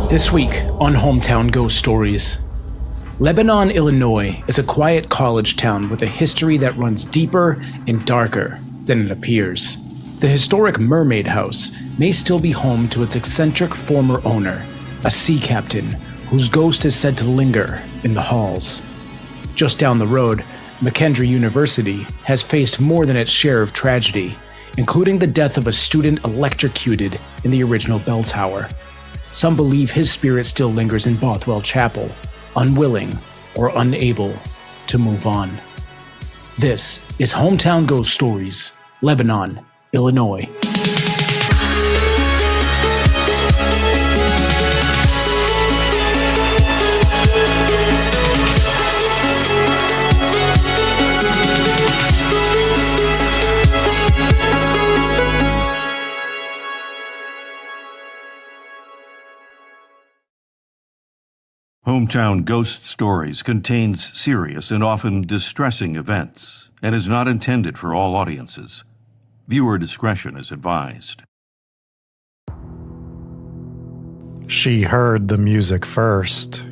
This week on Hometown Ghost Stories. Lebanon, Illinois is a quiet college town with a history that runs deeper and darker than it appears. The historic Mermaid House may still be home to its eccentric former owner, a sea captain whose ghost is said to linger in the halls. Just down the road, McKendree University has faced more than its share of tragedy, including the death of a student electrocuted in the original bell tower. Some believe his spirit still lingers in Bothwell Chapel, unwilling or unable to move on. This is Hometown Ghost Stories, Lebanon, Illinois. Hometown Ghost Stories contains serious and often distressing events and is not intended for all audiences. Viewer discretion is advised. She heard the music first.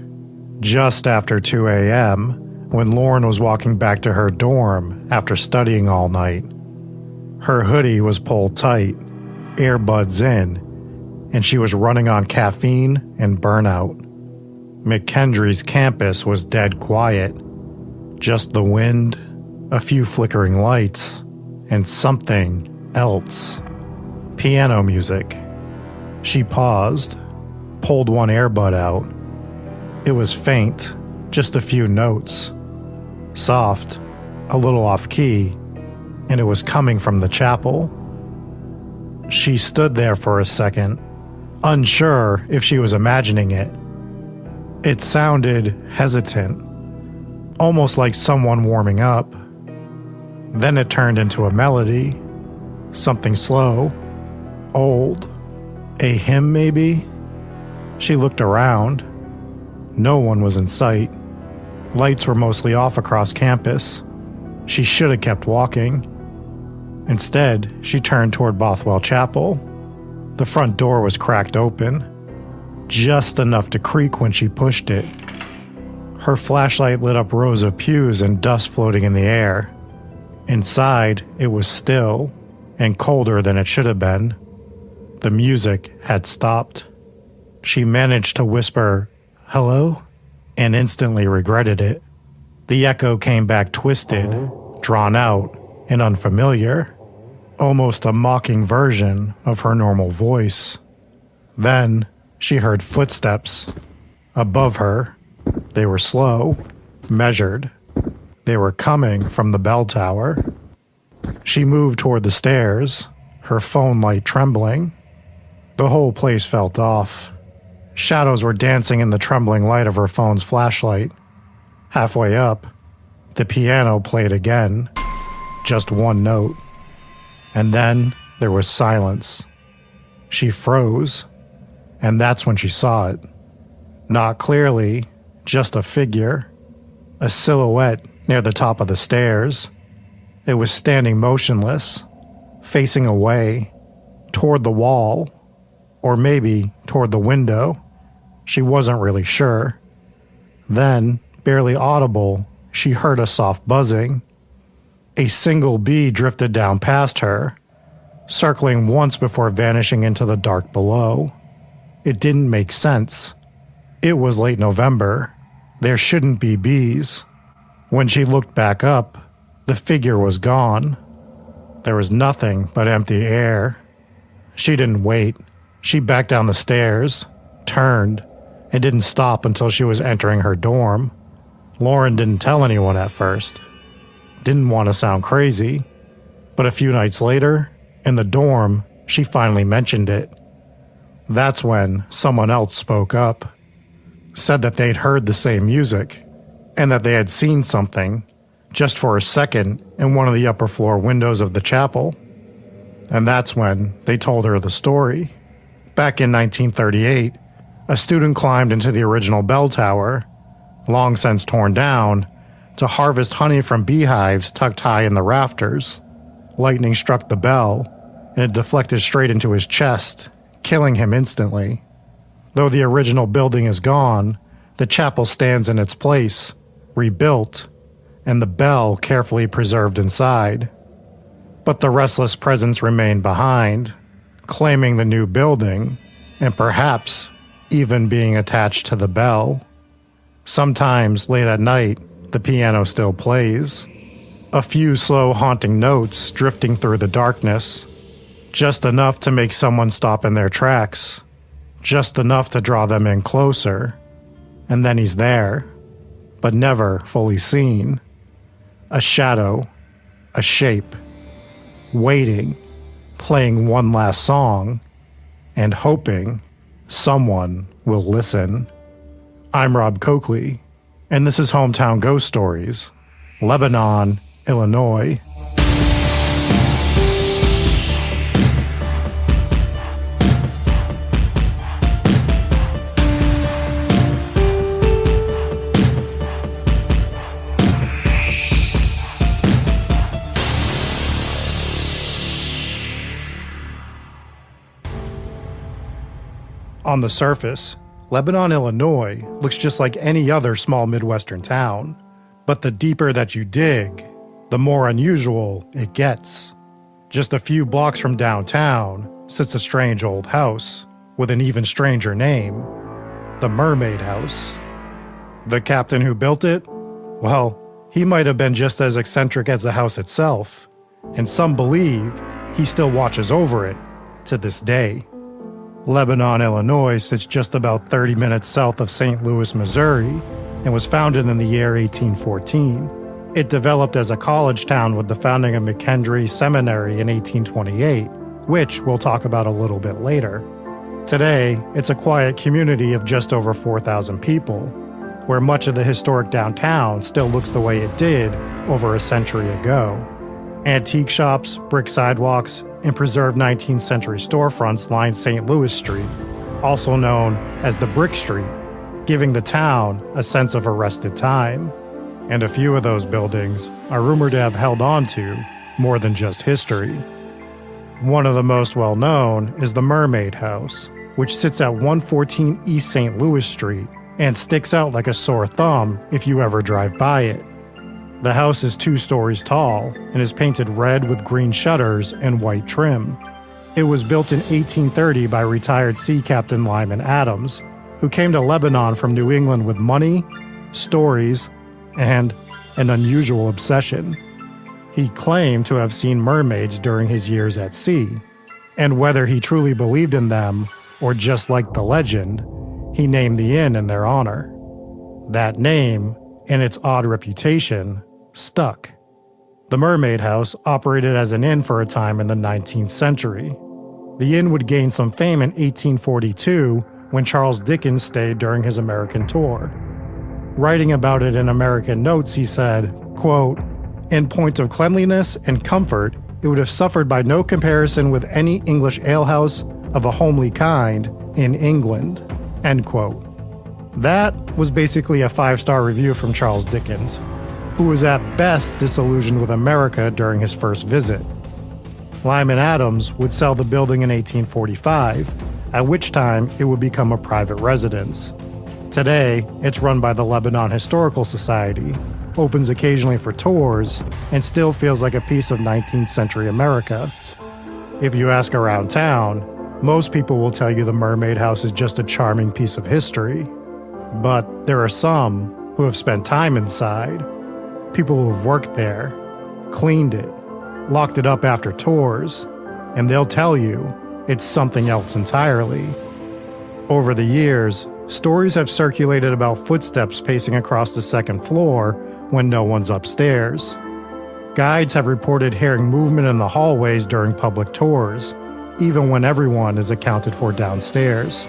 Just after 2 a.m., when Lauren was walking back to her dorm after studying all night. Her hoodie was pulled tight, earbuds in, and she was running on caffeine and burnout. McKendree's campus was dead quiet. Just the wind, a few flickering lights, and something else. Piano music. She paused, pulled one earbud out. It was faint, just a few notes. Soft, a little off-key, and it was coming from the chapel. She stood there for a second, unsure if she was imagining it. It sounded hesitant, almost like someone warming up. Then it turned into a melody, something slow, old, a hymn maybe? She looked around. No one was in sight. Lights were mostly off across campus. She should have kept walking. Instead, she turned toward Bothwell Chapel. The front door was cracked open, just enough to creak when she pushed it. Her flashlight lit up rows of pews and dust floating in the air. Inside, it was still and colder than it should have been. The music had stopped. She managed to whisper, "Hello?" and instantly regretted it. The echo came back twisted, drawn out, and unfamiliar, almost a mocking version of her normal voice. Then, she heard footsteps. Above her, they were slow, measured. They were coming from the bell tower. She moved toward the stairs, her phone light trembling. The whole place felt off. Shadows were dancing in the trembling light of her phone's flashlight. Halfway up, the piano played again, just one note. And then there was silence. She froze. And that's when she saw it. Not clearly, just a figure, a silhouette near the top of the stairs. It was standing motionless, facing away, toward the wall, or maybe toward the window. She wasn't really sure. Then, barely audible, she heard a soft buzzing. A single bee drifted down past her, circling once before vanishing into the dark below. It didn't make sense. It was late November. There shouldn't be bees. When she looked back up, the figure was gone. There was nothing but empty air. She didn't wait. She backed down the stairs, turned, and didn't stop until she was entering her dorm. Lauren didn't tell anyone at first. Didn't want to sound crazy. But a few nights later, in the dorm, she finally mentioned it. That's when someone else spoke up, said that they'd heard the same music, and that they had seen something, just for a second, in one of the upper floor windows of the chapel. And that's when they told her the story. Back in 1938, a student climbed into the original bell tower, long since torn down, to harvest honey from beehives tucked high in the rafters. Lightning struck the bell, and it deflected straight into his chest, killing him instantly. Though the original building is gone, the chapel stands in its place, rebuilt, and the bell carefully preserved inside. But the restless presence remained behind, claiming the new building, and perhaps even being attached to the bell. Sometimes, late at night, the piano still plays. A few slow haunting notes drifting through the darkness, just enough to make someone stop in their tracks, just enough to draw them in closer. And then he's there, but never fully seen. A shadow, a shape, waiting, playing one last song, and hoping someone will listen. I'm Rob Coakley, and this is Hometown Ghost Stories, Lebanon, Illinois. On the surface, Lebanon, Illinois looks just like any other small Midwestern town, but the deeper that you dig, the more unusual it gets. Just a few blocks from downtown sits a strange old house with an even stranger name, the Mermaid House. The captain who built it? Well, he might have been just as eccentric as the house itself, and some believe he still watches over it to this day. Lebanon, Illinois sits just about 30 minutes south of St. Louis, Missouri, and was founded in the year 1814. It developed as a college town with the founding of McKendree Seminary in 1828, which we'll talk about a little bit later. Today, it's a quiet community of just over 4,000 people, where much of the historic downtown still looks the way it did over a century ago. Antique shops, brick sidewalks, and preserved 19th century storefronts line St. Louis Street, also known as the Brick Street, giving the town a sense of arrested time. And a few of those buildings are rumored to have held on to more than just history. One of the most well-known is the Mermaid House, which sits at 114 East St. Louis Street and sticks out like a sore thumb if you ever drive by it. The house is 2 stories tall and is painted red with green shutters and white trim. It was built in 1830 by retired sea captain Lyman Adams, who came to Lebanon from New England with money, stories, and an unusual obsession. He claimed to have seen mermaids during his years at sea, and whether he truly believed in them or just liked the legend, he named the inn in their honor. That name, and its odd reputation, stuck. The Mermaid House operated as an inn for a time in the 19th century. The inn would gain some fame in 1842 when Charles Dickens stayed during his American tour. Writing about it in American Notes, he said, quote, "In point of cleanliness and comfort, it would have suffered by no comparison with any English alehouse of a homely kind in England," end quote. That was basically a 5-star review from Charles Dickens, who was at best disillusioned with America during his first visit. Lyman Adams would sell the building in 1845, at which time it would become a private residence. Today, it's run by the Lebanon Historical Society, opens occasionally for tours, and still feels like a piece of 19th century America. If you ask around town, most people will tell you the Mermaid House is just a charming piece of history. But there are some who have spent time inside, people who have worked there, cleaned it, locked it up after tours, and they'll tell you it's something else entirely. Over the years, stories have circulated about footsteps pacing across the second floor when no one's upstairs. Guides have reported hearing movement in the hallways during public tours, even when everyone is accounted for downstairs.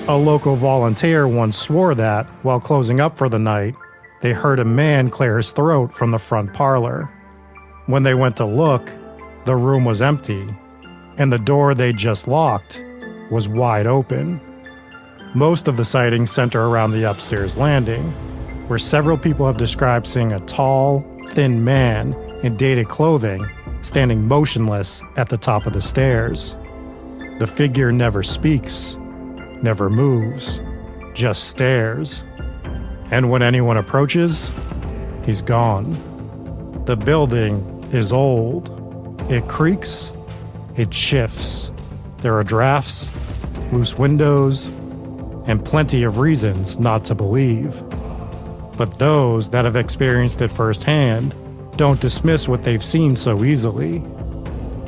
A local volunteer once swore that, while closing up for the night, they heard a man clear his throat from the front parlor. When they went to look, the room was empty, and the door they just locked was wide open. Most of the sightings center around the upstairs landing, where several people have described seeing a tall, thin man in dated clothing standing motionless at the top of the stairs. The figure never speaks, never moves, just stares. And when anyone approaches, he's gone. The building is old. It creaks. It shifts. There are drafts, loose windows, and plenty of reasons not to believe. But those that have experienced it firsthand don't dismiss what they've seen so easily.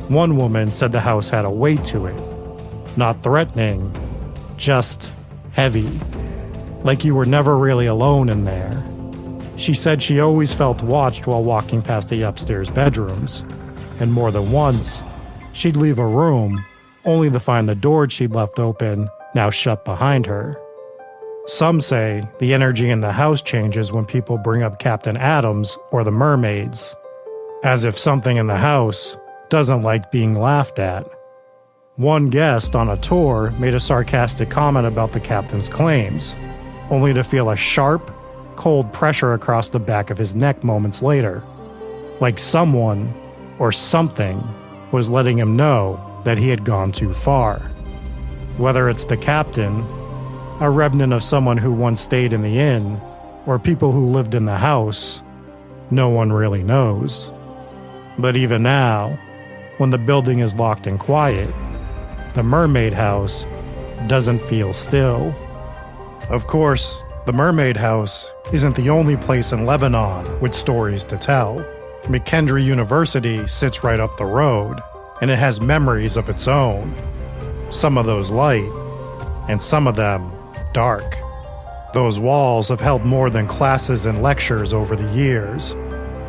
One woman said the house had a weight to it. Not threatening, just heavy. Like you were never really alone in there. She said she always felt watched while walking past the upstairs bedrooms, and more than once, she'd leave a room only to find the door she'd left open now shut behind her. Some say the energy in the house changes when people bring up Captain Adams or the mermaids, as if something in the house doesn't like being laughed at. One guest on a tour made a sarcastic comment about the captain's claims, only to feel a sharp, cold pressure across the back of his neck moments later, like someone or something was letting him know that he had gone too far. Whether it's the captain, a remnant of someone who once stayed in the inn, or people who lived in the house, no one really knows. But even now, when the building is locked and quiet, the Mermaid House doesn't feel still. Of course, the Mermaid House isn't the only place in Lebanon with stories to tell. McKendree University sits right up the road, and it has memories of its own. Some of those light, and some of them dark. Those walls have held more than classes and lectures over the years,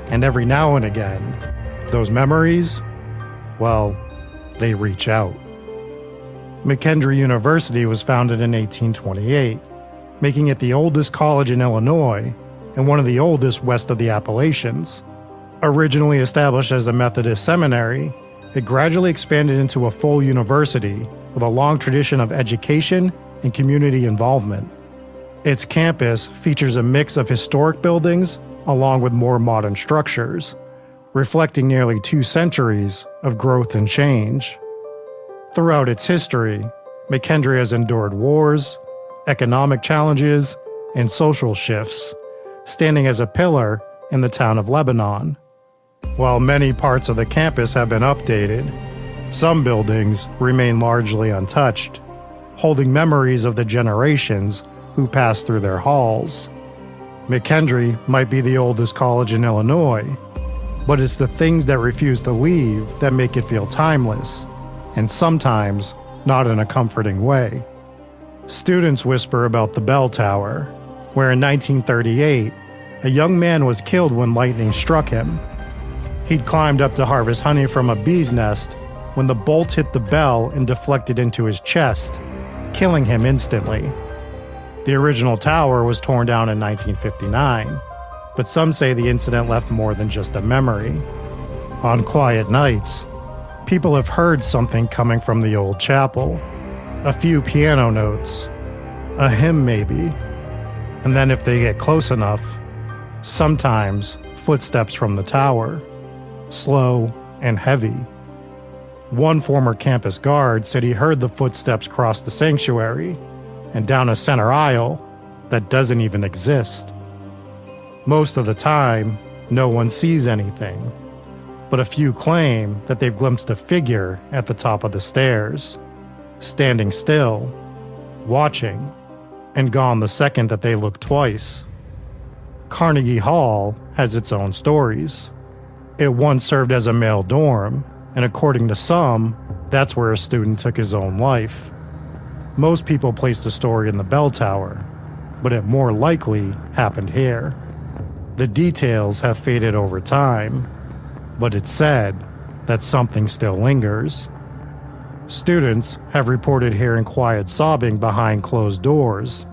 and every now and again, those memories, well, they reach out. McKendree University was founded in 1828, making it the oldest college in Illinois and one of the oldest west of the Appalachians. Originally established as a Methodist seminary, it gradually expanded into a full university with a long tradition of education and community involvement. Its campus features a mix of historic buildings along with more modern structures, reflecting nearly 2 centuries of growth and change. Throughout its history, McKendree has endured wars, economic challenges, and social shifts, standing as a pillar in the town of Lebanon. While many parts of the campus have been updated, some buildings remain largely untouched, holding memories of the generations who passed through their halls. McKendree might be the oldest college in Illinois, but it's the things that refuse to leave that make it feel timeless, and sometimes not in a comforting way. Students whisper about the bell tower, where in 1938, a young man was killed when lightning struck him. He'd climbed up to harvest honey from a bee's nest when the bolt hit the bell and deflected into his chest, killing him instantly. The original tower was torn down in 1959, but some say the incident left more than just a memory. On quiet nights, people have heard something coming from the old chapel. A few piano notes, a hymn maybe, and then if they get close enough, sometimes footsteps from the tower, slow and heavy. One former campus guard said he heard the footsteps cross the sanctuary and down a center aisle that doesn't even exist. Most of the time, no one sees anything, but a few claim that they've glimpsed a figure at the top of the stairs, standing still, watching, and gone the second that they look twice. Carnegie Hall has its own stories. It once served as a male dorm, and according to some, that's where a student took his own life. Most people place the story in the bell tower, but it more likely happened here. The details have faded over time, but it's said that something still lingers. Students have reported hearing quiet sobbing behind closed doors,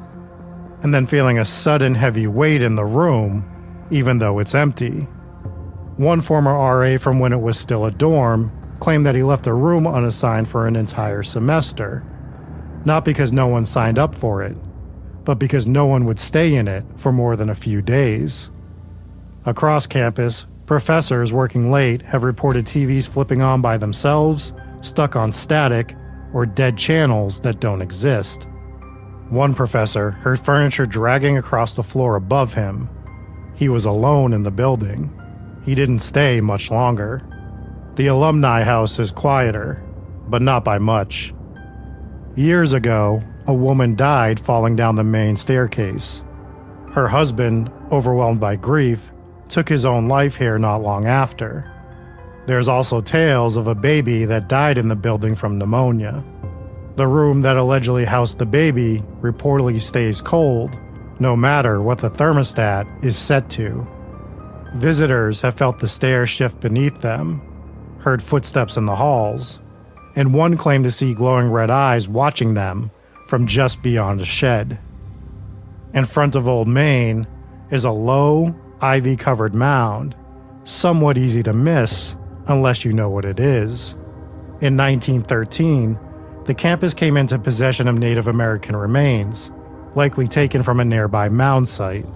and then feeling a sudden heavy weight in the room, even though it's empty. One former RA from when it was still a dorm claimed that he left a room unassigned for an entire semester, not because no one signed up for it, but because no one would stay in it for more than a few days. Across campus, professors working late have reported TVs flipping on by themselves, stuck on static, or dead channels that don't exist. One professor heard furniture dragging across the floor above him. He was alone in the building. He didn't stay much longer. The alumni house is quieter, but not by much. Years ago, a woman died falling down the main staircase. Her husband, overwhelmed by grief, took his own life here not long after. There's also tales of a baby that died in the building from pneumonia. The room that allegedly housed the baby reportedly stays cold, no matter what the thermostat is set to. Visitors have felt the stairs shift beneath them, heard footsteps in the halls, and one claimed to see glowing red eyes watching them from just beyond a shed. In front of Old Main is a low, ivy-covered mound, somewhat easy to miss unless you know what it is. In 1913, the campus came into possession of Native American remains, likely taken from a nearby mound site.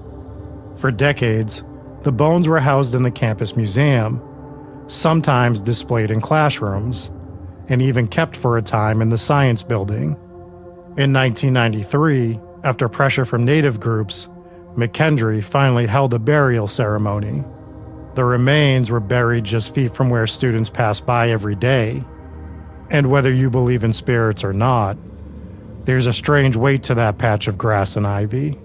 For decades, the bones were housed in the campus museum, sometimes displayed in classrooms, and even kept for a time in the science building. In 1993, after pressure from Native groups, McKendree finally held a burial ceremony. The remains were buried just feet from where students pass by every day. And whether you believe in spirits or not, there's a strange weight to that patch of grass and ivy.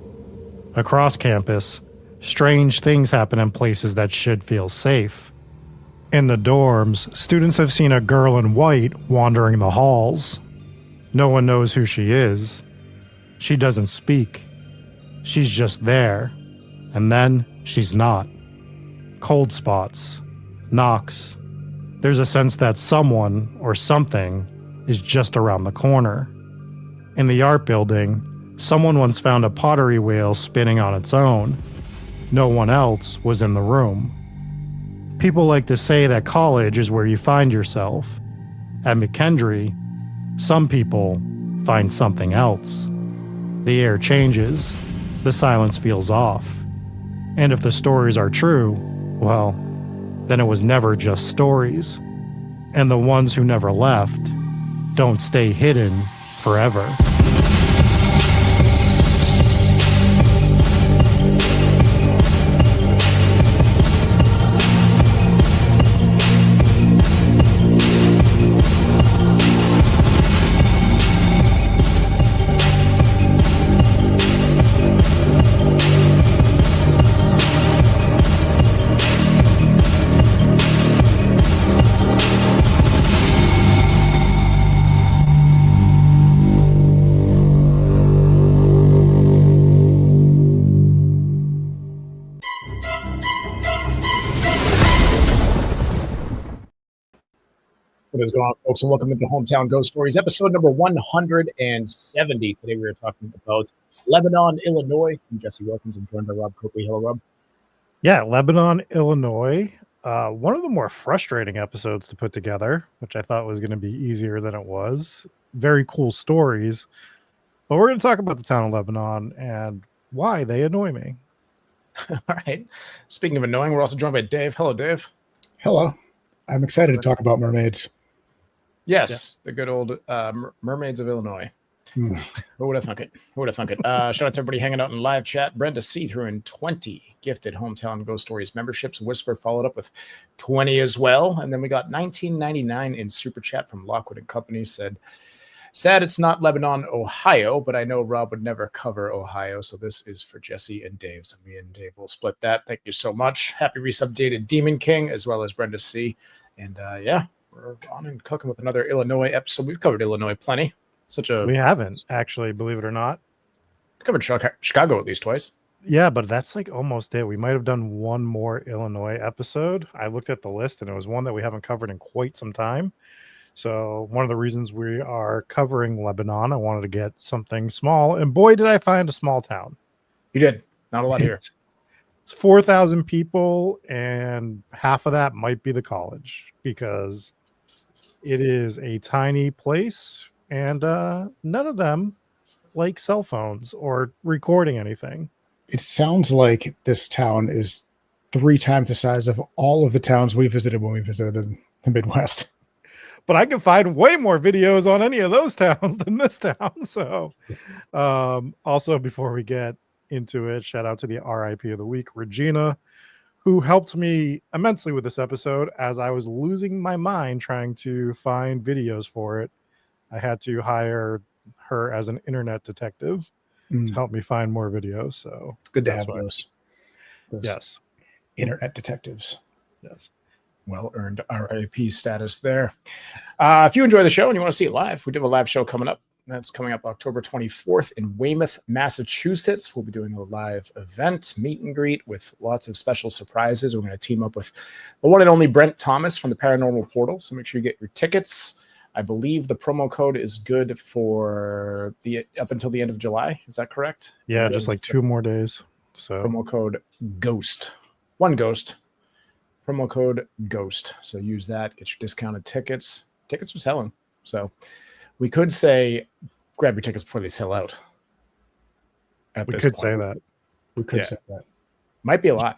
Across campus, strange things happen in places that should feel safe. In the dorms, students have seen a girl in white wandering the halls. No one knows who she is. She doesn't speak. She's just there, and then she's not. Cold spots, knocks. There's a sense that someone or something is just around the corner. In the art building, someone once found a pottery wheel spinning on its own. No one else was in the room. People like to say that college is where you find yourself. At McKendree, some people find something else. The air changes, the silence feels off. And if the stories are true, well, then it was never just stories. And the ones who never left don't stay hidden forever. What is going on, folks, and welcome to Hometown Ghost Stories, episode number 170. Today we are talking about Lebanon, Illinois. I'm Jesse Wilkins. I'm joined by Rob Coakley. Hello, Rob. Yeah, Lebanon, Illinois. One of the more frustrating episodes to put together, which I thought was going to be easier than it was. Very cool stories. But we're going to talk about the town of Lebanon and why they annoy me. All right. Speaking of annoying, we're also joined by Dave. Hello, Dave. Hello. I'm excited to talk about mermaids. Yes, the good old Mermaids of Illinois. Who would have thunk it? Who would have thunk it? Shout out to everybody hanging out in live chat. Brenda C. threw in 20 gifted Hometown Ghost Stories memberships. Whisper followed up with 20 as well. And then we got $19.99 in super chat from Lockwood and Company. Said, sad it's not Lebanon, Ohio, but I know Rob would never cover Ohio. So this is for Jesse and Dave. So me and Dave will split that. Thank you so much. Happy resubdated Demon King, as well as Brenda C. And yeah, we're on and cooking with another Illinois episode. We've covered Illinois plenty. We haven't, actually, believe it or not. Covered Chicago at least twice. Yeah, but that's like almost it. We might have done one more Illinois episode. I looked at the list and it was one that we haven't covered in quite some time. So one of the reasons we are covering Lebanon, I wanted to get something small. And boy, did I find a small town. You did. Not a lot here. It's 4,000 people, and half of that might be the college because it is a tiny place. And none of them like cell phones or recording anything. It sounds like this town is 3 times the size of all of the towns we visited when we visited the Midwest. but I can find way more videos on any of those towns than this town. So, also before we get into it, shout out to the RIP of the week, Regina, who helped me immensely with this episode as I was losing my mind trying to find videos for it. I had to hire her as an internet detective to help me find more videos. So It's good to have those. Yes. Internet detectives. Yes. Well-earned RIP status there. If you enjoy the show and you want to see it live, we do have a live show coming up. That's coming up October 24th in Weymouth, Massachusetts. We'll be doing a live event, meet and greet with lots of special surprises. We're going to team up with the one and only Brent Thomas from the Paranormal Portal. So make sure you get your tickets. I believe the promo code is good for up until the end of July. Is that correct? Yeah, just like 2 more days. So promo code GHOST. One ghost. Promo code GHOST. So use that. Get your discounted tickets. Tickets are selling. So we could say grab your tickets before they sell out. We could say that. We could say that. Might be a lie.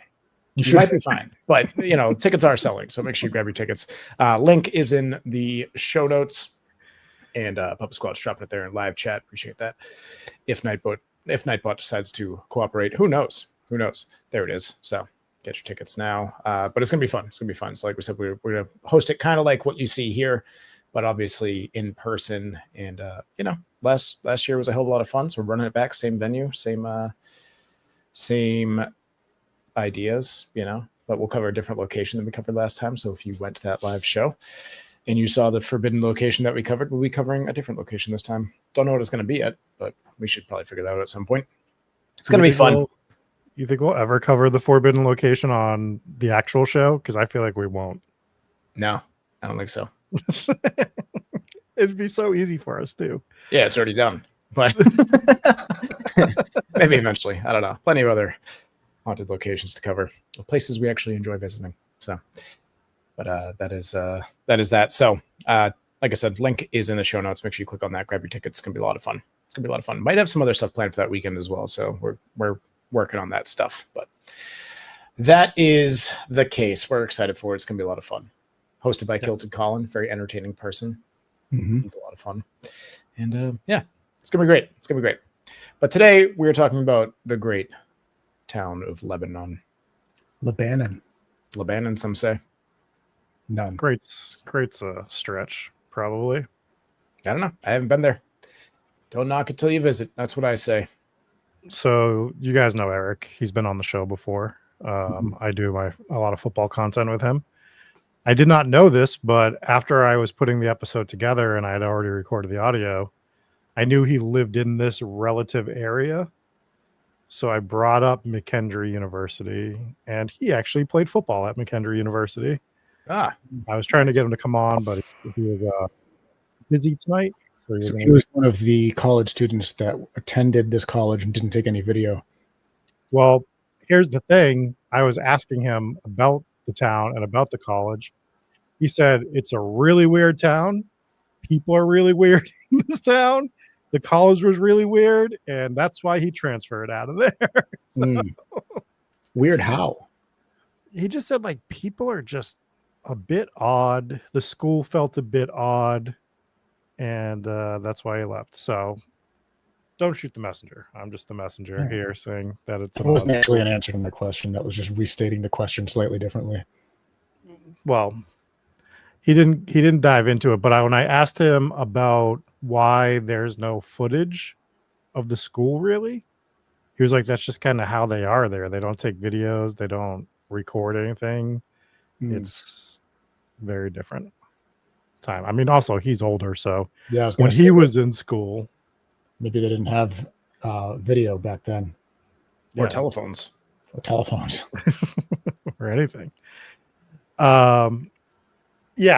You might be fine. But, tickets are selling. So make sure you grab your tickets. Link is in the show notes. And Puppet Squad's dropping it there in live chat. Appreciate that. If Nightbot decides to cooperate, who knows? Who knows? There it is. So get your tickets now. But it's going to be fun. It's going to be fun. So like we said, we're going to host it kind of like what you see here, but obviously in person. And, last year was a hell of a lot of fun. So we're running it back. Same venue, same ideas, but we'll cover a different location than we covered last time. So if you went to that live show and you saw the forbidden location that we covered, we'll be covering a different location this time. Don't know what it's going to be yet, but we should probably figure that out at some point. It's going to be fun. You think we'll ever cover the forbidden location on the actual show? Because I feel like we won't. No, I don't think so. It'd be so easy for us too. Yeah, it's already done. But maybe eventually. I don't know. Plenty of other haunted locations to cover. Places we actually enjoy visiting. So, but that is that. So, like I said, link is in the show notes. Make sure you click on that. Grab your tickets. It's gonna be a lot of fun. It's gonna be a lot of fun. Might have some other stuff planned for that weekend as well. So we're working on that stuff. But that is the case. We're excited for it. It's gonna be a lot of fun. Hosted by Kilted Colin, very entertaining person. He's a lot of fun. And it's gonna be great. It's gonna be great. But today we're talking about the great town of Lebanon. Lebanon, some say. None. Great's a stretch, probably. I don't know. I haven't been there. Don't knock it till you visit. That's what I say. So you guys know Eric. He's been on the show before. I do a lot of football content with him. I did not know this, but after I was putting the episode together and I had already recorded the audio, I knew he lived in this relative area. So I brought up McKendree University, and he actually played football at McKendree University. I was trying to get him to come on, but he was busy tonight. So he was one of the college students that attended this college and didn't take any video. Well, here's the thing. I was asking him about the town and about the college. He said it's a really weird town. People are really weird in this town. The college was really weird, and that's why he transferred out of there. So, weird how? He just said people are just a bit odd. The school felt a bit odd, and that's why he left. So don't shoot the messenger. I'm just the messenger here saying that it's. It wasn't actually an answer to my question. That was just restating the question slightly differently. Well, he didn't dive into it, but when I asked him about why there's no footage of the school, really, he was like, that's just kind of how they are there. They don't take videos. They don't record anything. It's very different time. I mean, also he's older. So when he was in school, maybe they didn't have video back then. Or telephones. Or anything.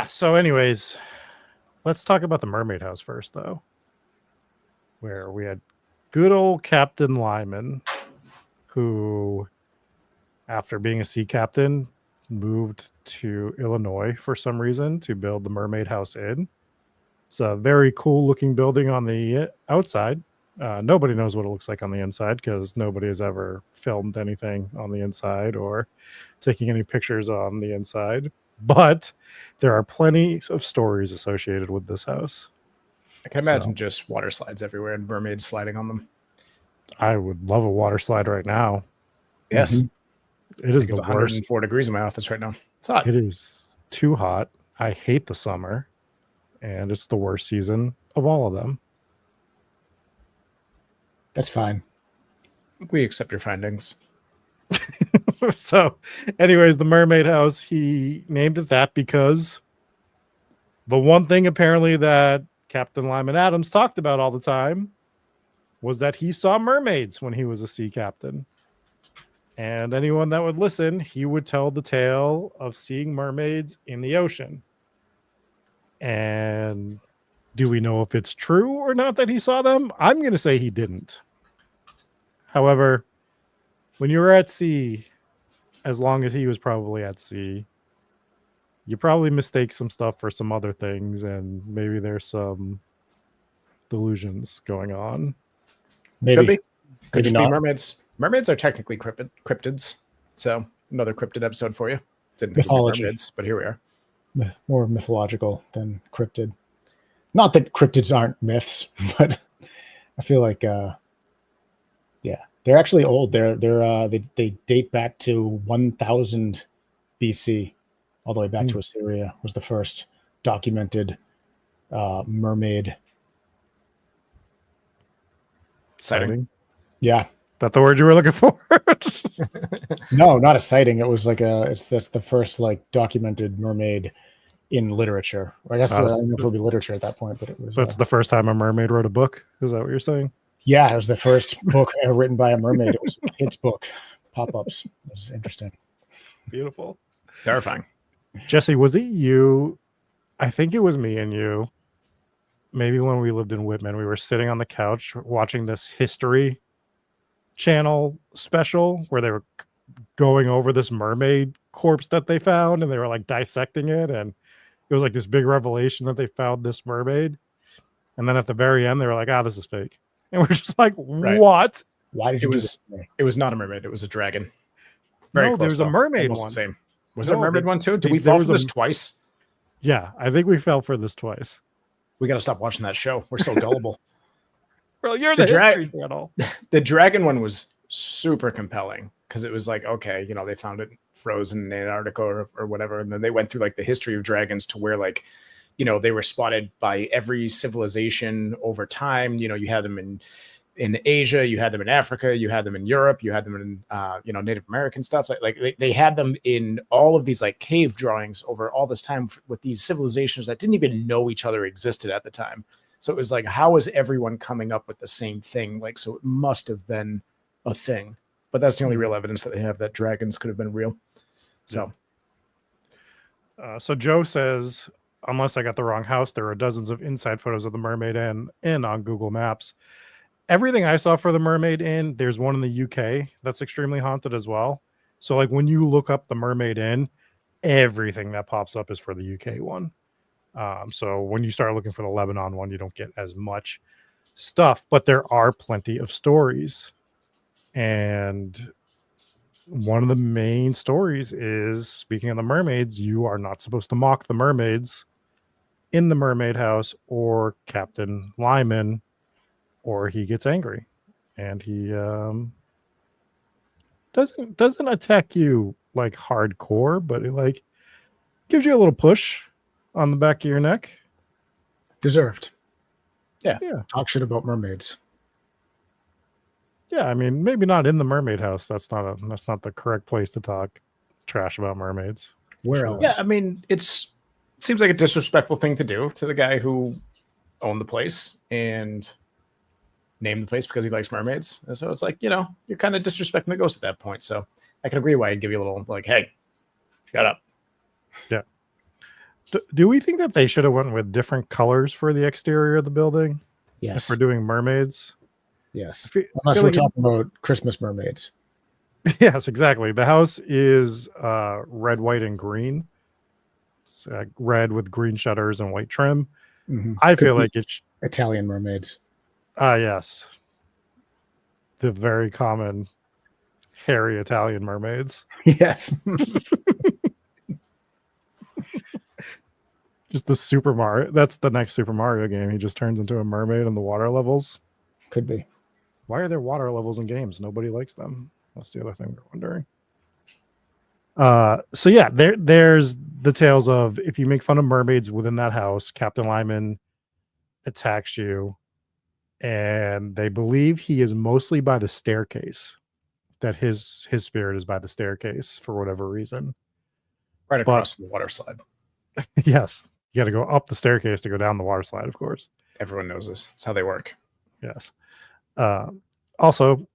So anyways, let's talk about the Mermaid House first, though, where we had good old Captain Lyman, who, after being a sea captain, moved to Illinois for some reason to build the Mermaid House Inn. It's a very cool looking building on the outside. Nobody knows what it looks like on the inside because nobody has ever filmed anything on the inside or taking any pictures on the inside. but there are plenty of stories associated with this house. I can imagine just water slides everywhere and mermaids sliding on them. I would love a water slide right now. Yes. It is It's the 104 worst. degrees in my office right now. It's hot. It is too hot. I hate the summer, and it's the worst season of all of them. That's fine. We accept your findings. So, anyways, the Mermaid House, he named it that because the one thing apparently that Captain Lyman Adams talked about all the time was that he saw mermaids when he was a sea captain. And anyone that would listen, he would tell the tale of seeing mermaids in the ocean. And do we know if it's true or not that he saw them? I'm going to say he didn't. However, when you were at sea, as long as he was probably at sea, you probably mistake some stuff for some other things, and maybe there's some delusions going on. Maybe. Could be. Could Maybe just not. be mermaids. Mermaids are technically cryptids. So another cryptid episode for you. Didn't think it'd be Mythology. mermaids, but here we are. More mythological than cryptid. Not that cryptids aren't myths, but I feel like they're actually old. They date back to 1000 BC, all the way back to Assyria. Was the first documented mermaid Sighting. Yeah. That the word you were looking for? No, not a sighting. It was like that's the first like documented mermaid in literature. I guess I don't know if it would be literature at that point, but it was. That's the first time a mermaid wrote a book. Is that what you're saying? Yeah, it was the first book ever written by a mermaid. It was a kid's book. Pop-ups. It was interesting. Beautiful. Terrifying. Jesse, was it you? I think it was me and you. Maybe when we lived in Whitman, we were sitting on the couch watching this History Channel special where they were going over this mermaid corpse that they found, and they were like dissecting it, and it was like this big revelation that they found this mermaid. And then at the very end, they were like, this is fake. And we're just like, what? Why did you do this? It was not a mermaid. It was a dragon. Very close, there's a mermaid Almost one. the same. Was there a mermaid one too? Did we there fall was for this twice? Yeah, I think we fell for this twice. We got to stop watching that show. We're so gullible. Bro, you're the History Channel. The dragon one was super compelling because it was like, okay, they found it frozen in Antarctica or whatever. And then they went through like the history of dragons to where like, they were spotted by every civilization over time. You had them in Asia, you had them in Africa, you had them in Europe, you had them in, Native American stuff. Like they had them in all of these like cave drawings over all this time with these civilizations that didn't even know each other existed at the time. So it was like, how is everyone coming up with the same thing? Like, so it must have been a thing, but that's the only real evidence that they have that dragons could have been real. So, so Joe says, unless I got the wrong house, there are dozens of inside photos of the Mermaid Inn on Google Maps. Everything I saw for the Mermaid Inn, there's one in the UK that's extremely haunted as well. So like when you look up the Mermaid Inn, everything that pops up is for the UK one. So when you start looking for the Lebanon one, you don't get as much stuff, but there are plenty of stories. And one of the main stories is, speaking of the mermaids, you are not supposed to mock the mermaids in the Mermaid House or Captain Lyman, or he gets angry and he doesn't attack you like hardcore, but it like gives you a little push on the back of your neck. Deserved. Yeah. Talk shit about mermaids. Yeah, I mean, maybe not in the Mermaid House. That's not the correct place to talk trash about mermaids. Where else? Yeah, I mean, it seems like a disrespectful thing to do to the guy who owned the place and named the place because he likes mermaids. And so it's like, you're kind of disrespecting the ghost at that point. So I can agree why I'd give you a little like, hey, shut up. Yeah. Do we think that they should have went with different colors for the exterior of the building? Yes. If we're doing mermaids? Yes. Unless we're talking about Christmas mermaids. Yes, exactly. The house is red, white, and green. It's red with green shutters and white trim. Mm-hmm. I feel like it's Italian mermaids. Yes. The very common hairy Italian mermaids. Yes. Just the Super Mario. That's the next Super Mario game. He just turns into a mermaid in the water levels. Could be. Why are there water levels in games? Nobody likes them. That's the other thing we're wondering. So yeah, there's the tales of if you make fun of mermaids within that house, Captain Lyman attacks you, and they believe he is mostly by the staircase. That his spirit is by the staircase for whatever reason. Right across the water slide. Yes, you got to go up the staircase to go down the water slide. Of course, everyone knows this. It's how they work. Yes. Also,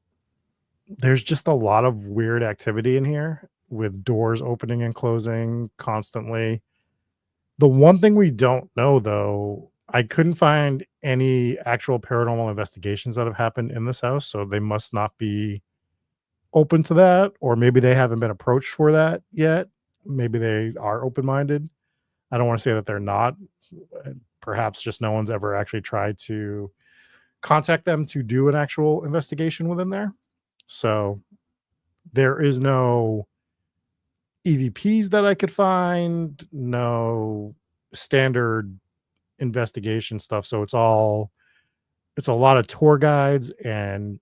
there's just a lot of weird activity in here with doors opening and closing constantly. The one thing we don't know, though, I couldn't find any actual paranormal investigations that have happened in this house, so they must not be open to that, or maybe they haven't been approached for that yet. Maybe they are open-minded. I don't want to say that they're not. Perhaps just no one's ever actually tried to contact them to do an actual investigation within there. So there is no EVPs that I could find, no standard investigation stuff. So it's a lot of tour guides and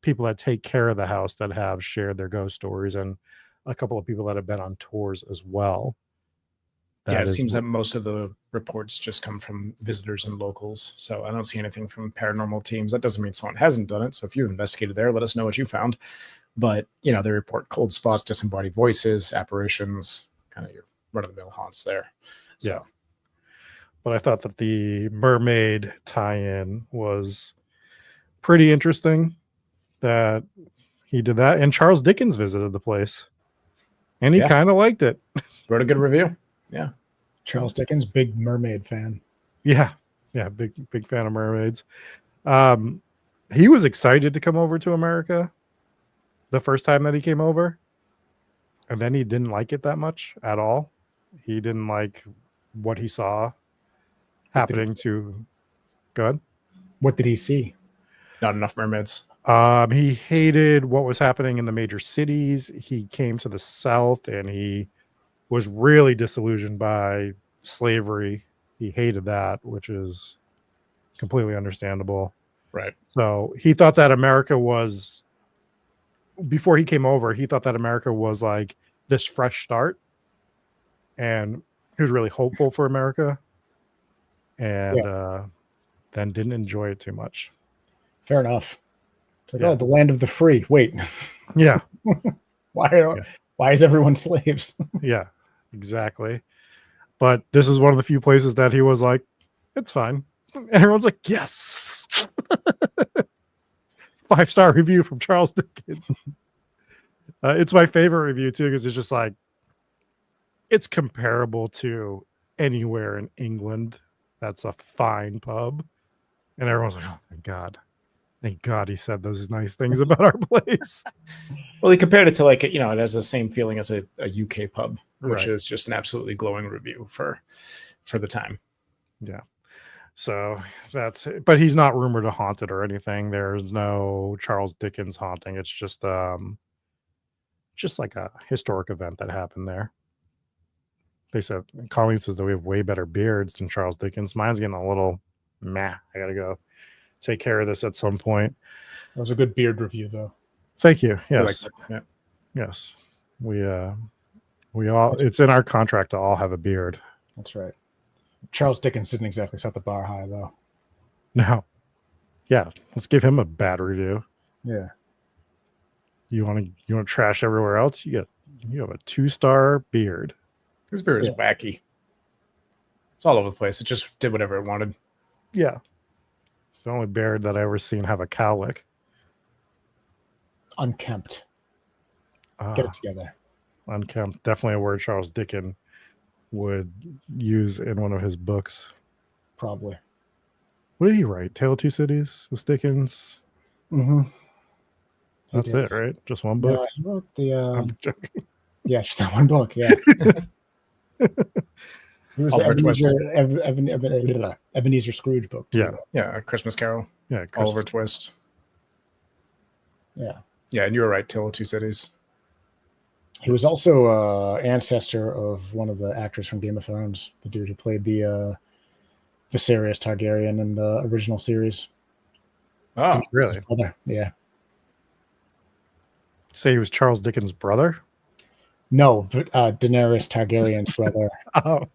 people that take care of the house that have shared their ghost stories, and a couple of people that have been on tours as well. It seems that most of the reports just come from visitors and locals. So I don't see anything from paranormal teams. That doesn't mean someone hasn't done it. So if you've investigated there, let us know what you found. But, they report cold spots, disembodied voices, apparitions, kind of your run-of-the-mill haunts there. So. Yeah. But I thought that the mermaid tie-in was pretty interesting that he did that. And Charles Dickens visited the place. And he kind of liked it. Wrote a good review. Yeah. Charles Dickens, big mermaid fan. Yeah. Yeah. Big fan of mermaids. He was excited to come over to America the first time that he came over. And then he didn't like it that much at all. He didn't like what he saw happening to. Go ahead. What did he see? Not enough mermaids. He hated what was happening in the major cities. He came to the South and he was really disillusioned by slavery. He hated that, which is completely understandable. Right. So he thought that America was, before he came over, he thought that America was like this fresh start. And he was really hopeful for America. And then didn't enjoy it too much. Fair enough. It's like, oh, the land of the free. Wait. Yeah. Why is everyone slaves? Yeah, exactly. But this is one of the few places that he was like, it's fine. And everyone's like, yes. 5-star review from Charles Dickens. It's my favorite review too, because it's just like, it's comparable to anywhere in England that's a fine pub. And everyone's like, oh my God. Thank God he said those nice things about our place. Well, he compared it to like, it has the same feeling as a UK pub, which Right. is just an absolutely glowing review for the time. Yeah. So that's it. But he's not rumored to haunt it or anything. There's no Charles Dickens haunting. It's just like a historic event that happened there. They said, Colleen says that we have way better beards than Charles Dickens. Mine's getting a little meh. I gotta go take care of this at some point. That was a good beard review, though. Thank you. Yes. Yeah. Yes. We all, it's in our contract to all have a beard. That's right. Charles Dickens didn't exactly set the bar high, though. No. Yeah. Let's give him a bad review. Yeah. You want to trash everywhere else? You have a 2-star beard. His beard is wacky. It's all over the place. It just did whatever it wanted. Yeah. It's the only beard that I ever seen have a cowlick. Unkempt. Get it together. Unkempt. Definitely a word Charles Dickens would use in one of his books. Probably. What did he write? Tale of Two Cities with Dickens? Mm-hmm. That's it, right? Just one book? He wrote the... I'm joking. Yeah, just that one book, yeah. He was the Ebenezer Scrooge book. Too. Yeah. Yeah, A Christmas Carol. Yeah. Oliver Twist. Yeah. Yeah, and you were right, Tale of Two Cities. He was also ancestor of one of the actors from Game of Thrones, the dude who played the Viserys Targaryen in the original series. Oh, Really? His brother. Yeah. Say he was Charles Dickens' brother? No, Daenerys Targaryen's brother Oh,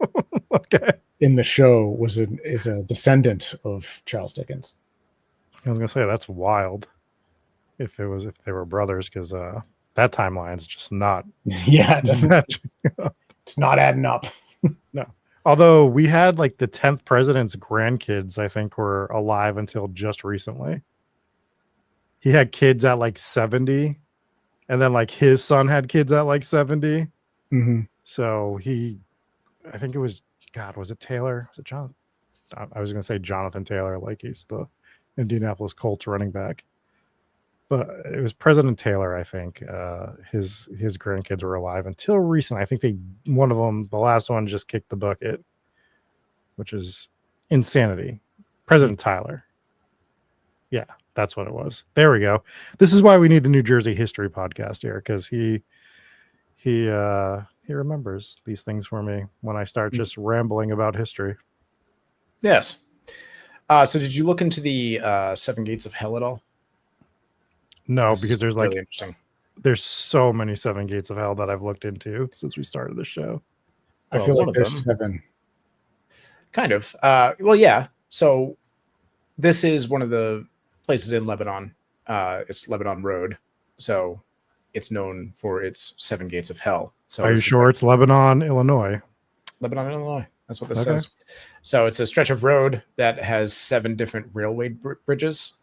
okay. in the show is a descendant of Charles Dickens. I was gonna say that's wild. If they were brothers, because that timeline's just not. Yeah, it doesn't. It's not adding up. No. Although we had like the 10th president's grandkids, I think, were alive until just recently. He had kids at like 70, and then like his son had kids at like 70. Mm-hmm. So I think it was, God, was it Taylor? Was it John? I was going to say Jonathan Taylor, like he's the Indianapolis Colts running back. But it was President Taylor, I think. His grandkids were alive until recent. I think one of them, the last one, just kicked the bucket, which is insanity. President Tyler. Yeah, that's what it was. There we go. This is why we need the New Jersey History podcast here, because he remembers these things for me when I start just rambling about history. yes. So did you look into the Seven Gates of Hell at all? No, This because is there's really interesting. there's so many Seven Gates of Hell that I've looked into since we started the show. I Well, feel one like of there's them. 7. Kind of. Well, yeah. So this is one of the places in Lebanon. It's Lebanon Road. So it's known for its Seven Gates of Hell. So Are you this is sure it's Lebanon, Illinois? Lebanon, Illinois. That's what this Okay. says. So it's a stretch of road that has 7 different railway bridges.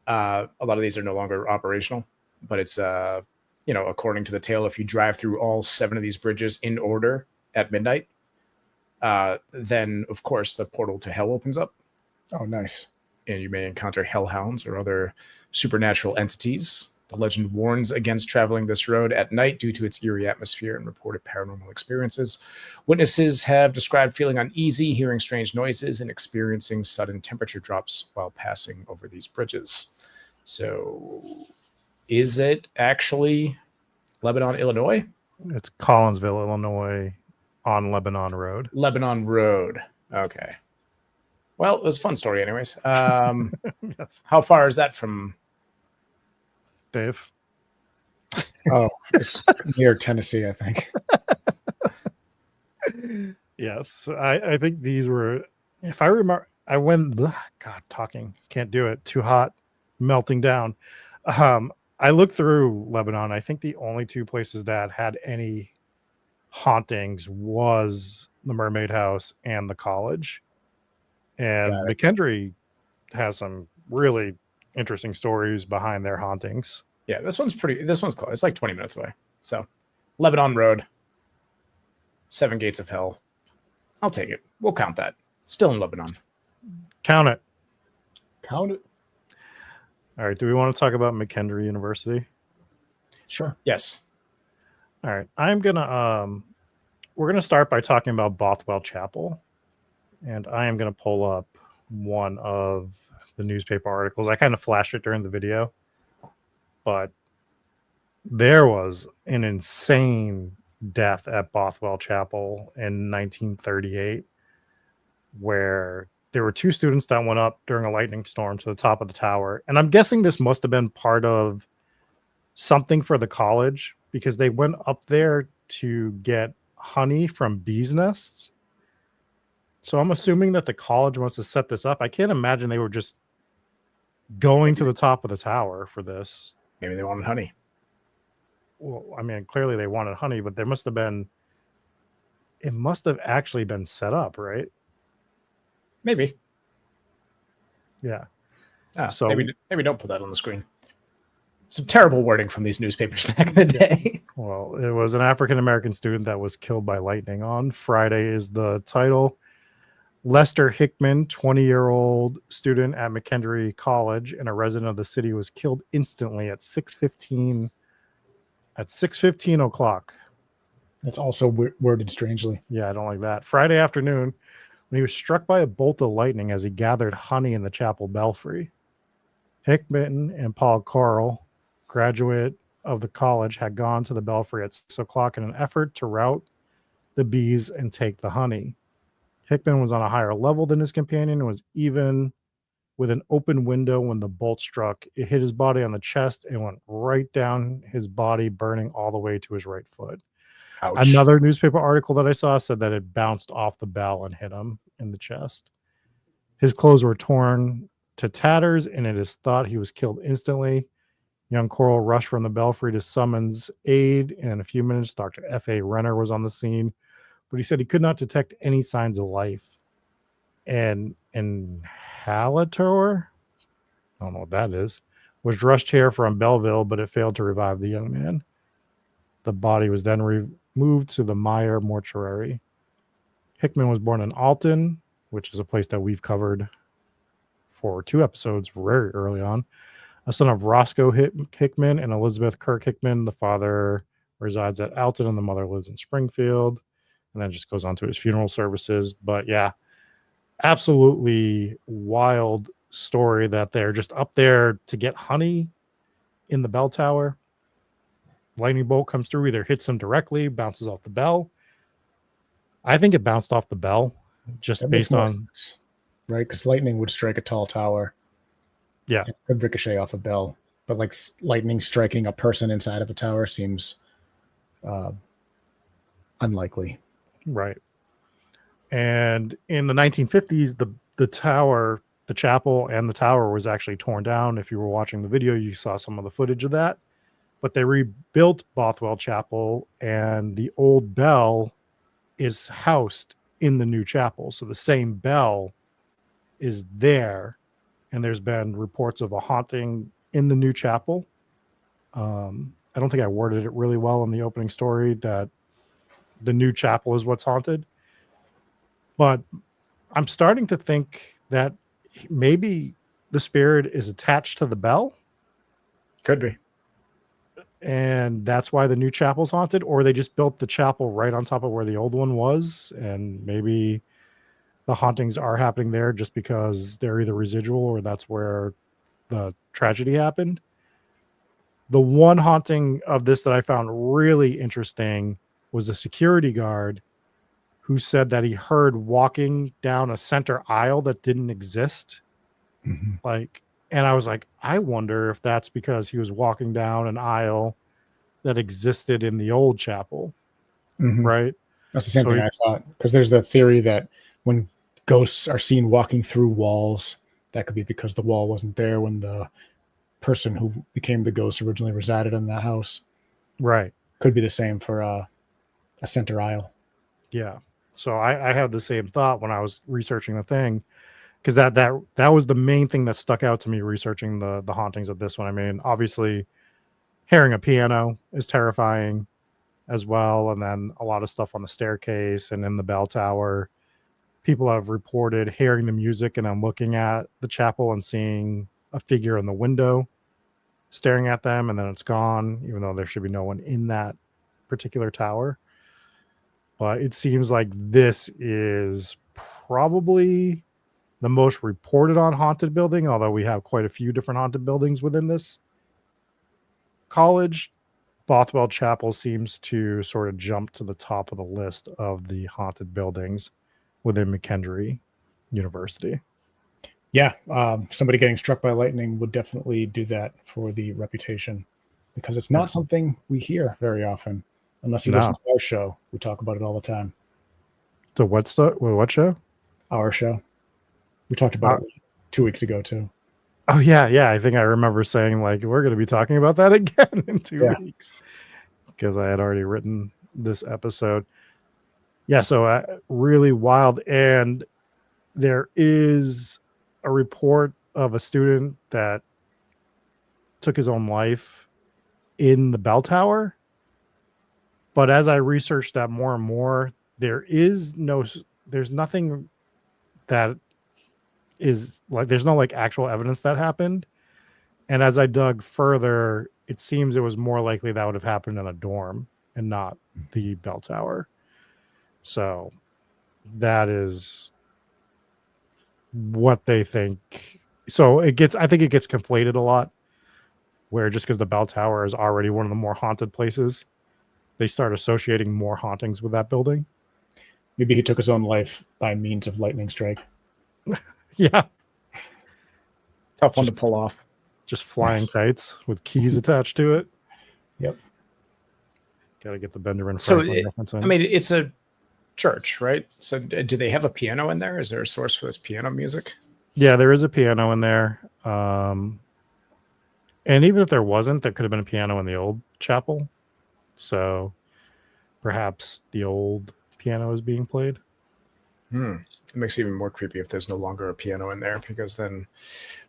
A lot of these are no longer operational, but it's according to the tale, if you drive through all 7 of these bridges in order at midnight, then of course the portal to hell opens up, Oh, nice. and you may encounter hellhounds or other supernatural entities. The legend warns against traveling this road at night due to its eerie atmosphere and reported paranormal experiences. Witnesses have described feeling uneasy, hearing strange noises, and experiencing sudden temperature drops while passing over these bridges. So, is it actually Lebanon, Illinois? It's Collinsville, Illinois, on Lebanon Road. Lebanon Road. Okay. Well, it was a fun story, anyways. Yes, How far is that from? Dave. Oh, it's near Tennessee, I think. Yes, I think these were. If I remember, I went. God, talking can't do it. Too hot, melting down. I looked through Lebanon. I think the only 2 places that had any hauntings was the Mermaid House and the college. And McKendree has some really interesting stories behind their hauntings. Yeah, this one's close. It's like 20 minutes away. So, Lebanon Road, 7 Gates of Hell. I'll take it. We'll count that. Still in Lebanon. Count it. Count it. All right. Do we want to talk about McKendree University? Sure. Yes. All right. We're gonna start by talking about Bothwell Chapel. And I am gonna pull up one of the newspaper articles. I kind of flashed it during the video, but there was an insane death at Bothwell Chapel in 1938, where there were 2 students that went up during a lightning storm to the top of the tower. And I'm guessing this must have been part of something for the college, because they went up there to get honey from bees' nests. So I'm assuming that the college wants to set this up. I can't imagine they were just going to the top of the tower for this. Maybe they wanted honey. Well, I mean, clearly they wanted honey, but it must have actually been set up, right? Maybe. Yeah. So maybe don't put that on the screen. Some terrible wording from these newspapers back in the day. Well, it was an African-American student that was killed by lightning on Friday is the title. Lester Hickman, 20-year-old student at McKendree College and a resident of the city, was killed instantly at 6:15 o'clock. That's also worded strangely. Yeah, I don't like that. Friday afternoon, when he was struck by a bolt of lightning as he gathered honey in the chapel belfry. Hickman and Paul Carl, graduate of the college had gone to the belfry at 6 o'clock in an effort to rout the bees and take the honey. Hickman was on a higher level than his companion and was even with an open window when the bolt struck. It hit his body on the chest and went right down his body, burning all the way to his right foot. Ouch. Another newspaper article that I saw said that it bounced off the bell and hit him in the chest. His clothes were torn to tatters, and it is thought he was killed instantly. Young Coral rushed from the belfry to summons aid, and in a few minutes, Dr. F.A. Renner was on the scene, but he said he could not detect any signs of life. And inhalator, I don't know what that is, was rushed here from Belleville, but it failed to revive the young man. The body was then moved to the Meyer mortuary. Hickman was born in Alton, which is a place that we've covered for 2 episodes very early on. A son of Roscoe Hickman and Elizabeth Kirk Hickman. The father resides at Alton and the mother lives in Springfield. And then just goes on to his funeral services. But yeah, absolutely wild story that they're just up there to get honey in the bell tower. Lightning bolt comes through, either hits them directly, bounces off the bell. I think it bounced off the bell just That based makes more on sense, right? Because lightning would strike a tall tower. Yeah. It could ricochet off a bell, but like lightning striking a person inside of a tower seems unlikely. Right. And in the 1950s, the tower, the chapel and the tower was actually torn down. If you were watching the video, you saw some of the footage of that. But they rebuilt Bothwell Chapel, and the old bell is housed in the new chapel. So the same bell is there, and there's been reports of a haunting in the new chapel. I don't think I worded it really well in the opening story that the new chapel is what's haunted. But I'm starting to think that maybe the spirit is attached to the bell. Could be. And that's why the new chapel's haunted, or they just built the chapel right on top of where the old one was, and maybe the hauntings are happening there just because they're either residual or that's where the tragedy happened. The one haunting of this that I found really interesting was a security guard who said that he heard walking down a center aisle that didn't exist. And I was like, I wonder if that's because he was walking down an aisle that existed in the old chapel, right? That's the same thing I thought, because there's the theory that when ghosts are seen walking through walls, that could be because the wall wasn't there when the person who became the ghost originally resided in that house. Right. Could be the same for a center aisle. Yeah. So I had the same thought when I was researching the thing, because that was the main thing that stuck out to me researching the hauntings of this one. I mean, obviously hearing a piano is terrifying as well, and then a lot of stuff on the staircase and in the bell tower. People have reported hearing the music and then looking at the chapel and seeing a figure in the window staring at them, and then it's gone, even though there should be no one in that particular tower. But it seems like this is probably the most reported on haunted building, although we have quite a few different haunted buildings within this college. Bothwell Chapel seems to sort of jump to the top of the list of the haunted buildings within McKendree University. Yeah, somebody getting struck by lightning would definitely do that for the reputation, because it's not something we hear very often, unless you listen to our show. We talk about it all the time. The what stuff? What show? Our show. We talked about it 2 weeks ago too. Oh yeah. I think I remember saying like we're going to be talking about that again in 2 weeks, because I had already written this episode. Yeah, so really wild. And there is a report of a student that took his own life in the bell tower. But as I researched that more and more, there's nothing that is like, there's no like actual evidence that happened. And as I dug further, it seems it was more likely that would have happened in a dorm and not the bell tower. So that is what they think. So I think it gets conflated a lot where just because the bell tower is already one of the more haunted places, they start associating more hauntings with that building. Maybe he took his own life by means of lightning strike. Yeah. Tough one to pull off. Just flying kites with keys attached to it. Yep. Got to get the Benjamin So, Franklin reference in. I mean, it's a church, right? So do they have a piano in there? Is there a source for this piano music? Yeah, there is a piano in there. And even if there wasn't, there could have been a piano in the old chapel. So perhaps the old piano is being played. It makes it even more creepy if there's no longer a piano in there, because then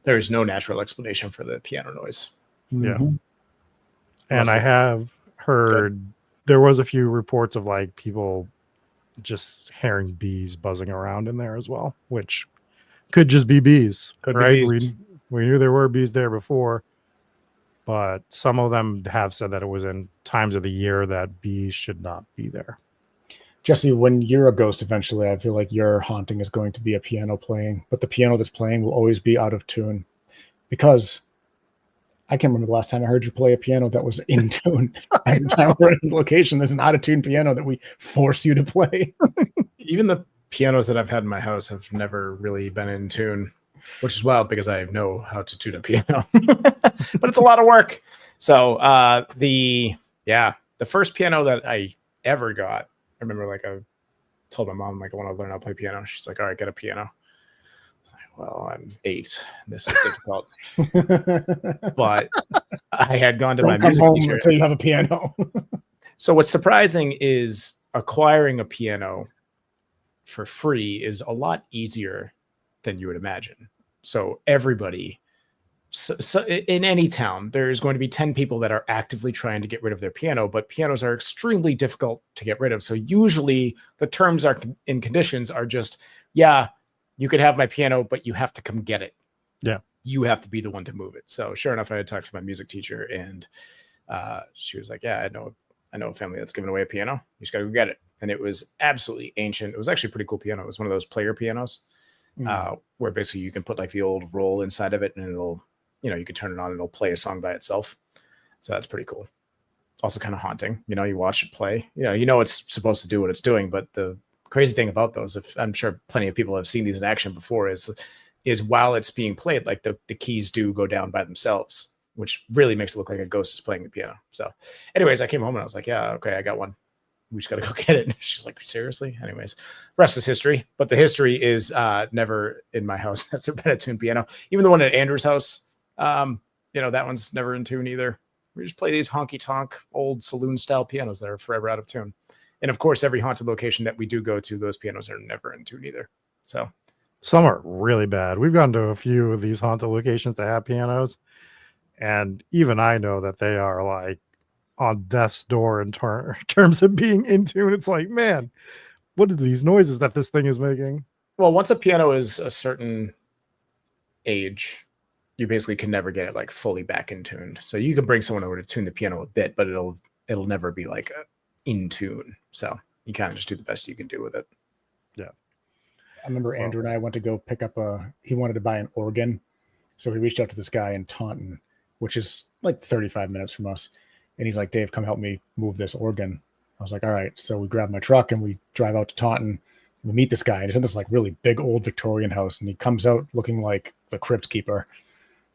there is no natural explanation for the piano noise. Yeah. Mm-hmm. And I have heard there was a few reports of like people just hearing bees buzzing around in there as well, which could just be bees. Could be right? bees. We knew there were bees there before, but some of them have said that it was in times of the year that bees should not be there. Jesse, when you're a ghost eventually, I feel like your haunting is going to be a piano playing, but the piano that's playing will always be out of tune, because I can't remember the last time I heard you play a piano that was in tune. Every time we're in a location, there's an out of tune piano that we force you to play. Even the pianos that I've had in my house have never really been in tune, which is wild because I know how to tune a piano, but it's a lot of work. So the first piano that I ever got, I remember like I told my mom, like, I want to learn how to play piano. She's like, all right, get a piano. Well, I'm 8. This is difficult. But I had gone to my music teacher until you have a piano. So what's surprising is acquiring a piano for free is a lot easier than you would imagine. So everybody, so in any town, there's going to be 10 people that are actively trying to get rid of their piano, but pianos are extremely difficult to get rid of. So usually the terms are in conditions are just, yeah, you could have my piano, but you have to come get it. Yeah. You have to be the one to move it. So sure enough, I had talked to my music teacher, and she was like, yeah, I know a family that's giving away a piano. You just got to go get it. And it was absolutely ancient. It was actually a pretty cool piano. It was one of those player pianos where basically you can put like the old roll inside of it, and it'll, you can turn it on and it'll play a song by itself. So that's pretty cool. Also kind of haunting. You watch it play, it's supposed to do what it's doing. But the crazy thing about those, if I'm sure plenty of people have seen these in action before, is while it's being played, like the keys do go down by themselves, which really makes it look like a ghost is playing the piano. So anyways, I came home and I was like, yeah, okay, I got one. We just got to go get it. She's like, seriously? Anyways, rest is history. But the history is never in my house has there been a tuned piano. Even the one at Andrew's house, that one's never in tune either. We just play these honky tonk old saloon style pianos that are forever out of tune. And of course, every haunted location that we do go to, those pianos are never in tune either. So some are really bad. We've gone to a few of these haunted locations that have pianos, and even I know that they are like on death's door in terms of being in tune. It's like, man, what are these noises that this thing is making? Well, once a piano is a certain age, you basically can never get it like fully back in tune. So you can bring someone over to tune the piano a bit, but it'll never be like in tune. So you kind of just do the best you can do with it. Yeah. I remember Andrew and I went to go pick up he wanted to buy an organ. So he reached out to this guy in Taunton, which is like 35 minutes from us. And he's like, Dave, come help me move this organ. I was like, all right. So we grab my truck and we drive out to Taunton. We meet this guy. And he's in this like really big old Victorian house. And he comes out looking like the crypt keeper.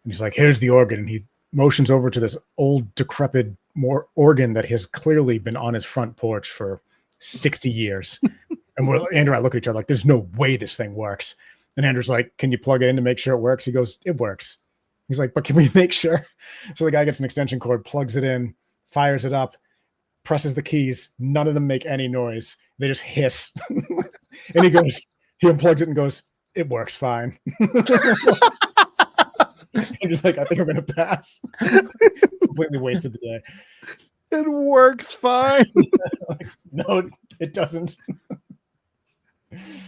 And he's like, here's the organ. And he motions over to this old decrepit organ that has clearly been on his front porch for 60 years. And Andrew and I look at each other like, there's no way this thing works. And Andrew's like, can you plug it in to make sure it works? He goes, it works. He's like, but can we make sure? So the guy gets an extension cord, plugs it in, fires it up, presses the keys. None of them make any noise. They just hiss. And he unplugs it and goes, it works fine. I'm just like, I think I'm going to pass. Completely wasted the day. It works fine. Like, no, it doesn't.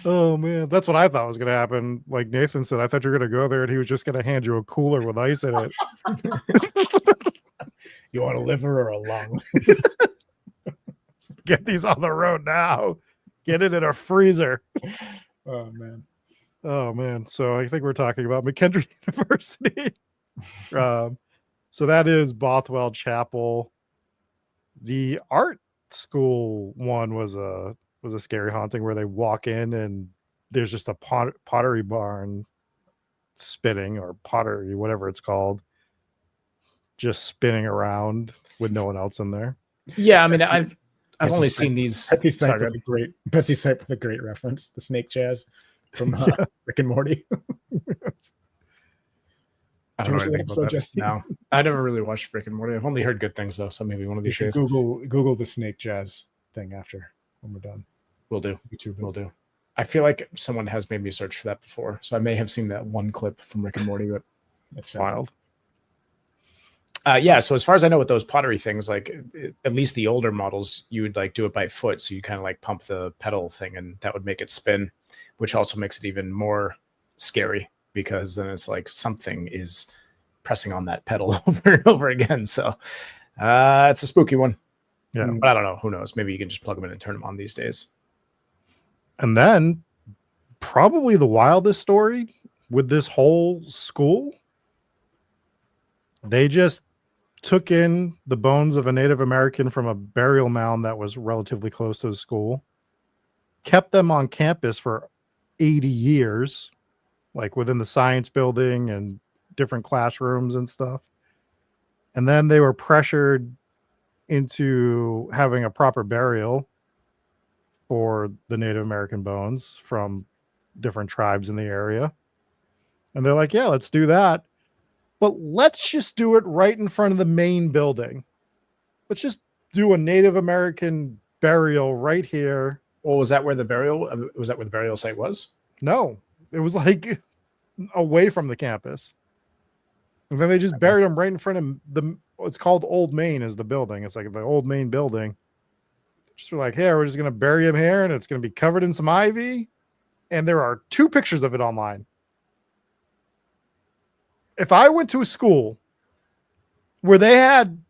Oh man, that's what I thought was going to happen. Like Nathan said, I thought you were going to go there and he was just going to hand you a cooler with ice in it. You want a liver or a lung? Get these on the road now. Get it in a freezer. Oh man. So I think we're talking about McKendree University. So that is Bothwell Chapel. The art school one was a scary haunting where they walk in and there's just a pottery barn spinning, or pottery, whatever it's called, just spinning around with no one else in there. Yeah, I mean, I've only seen these. Betsy Sipe Sorry, with a great reference. The snake jazz from Rick and Morty. I don't know anything about that. Jesse? No, I never really watched Rick and Morty. I've only heard good things though, so maybe one of You these should days. Google the snake jazz thing after when we're done. We'll do. YouTube. We'll do. I feel like someone has made me search for that before, so I may have seen that one clip from Rick and Morty, but It's Wild. yeah. So as far as I know, with those pottery things, like at least the older models, you would like do it by foot, so you kind of like pump the pedal thing, and that would make it spin, which also makes it even more scary because then it's like something is pressing on that pedal over and over again. So it's a spooky one. Yeah. But I don't know. Who knows? Maybe you can just plug them in and turn them on these days. And then probably the wildest story with this whole school, they just took in the bones of a Native American from a burial mound that was relatively close to the school, kept them on campus for 80 years, like within the science building and different classrooms and stuff. And then they were pressured into having a proper burial for the Native American bones from different tribes in the area. And they're like, yeah, let's do that. But let's just do it right in front of the main building. Let's just do a Native American burial right here. Well, was that where the burial site was? No, it was like away from the campus. And then they just buried them right in front of it's called Old Main is the building. It's like the Old Main building. Just were like, hey, we're just going to bury him here and it's going to be covered in some ivy. And there are 2 pictures of it online. If I went to a school where they had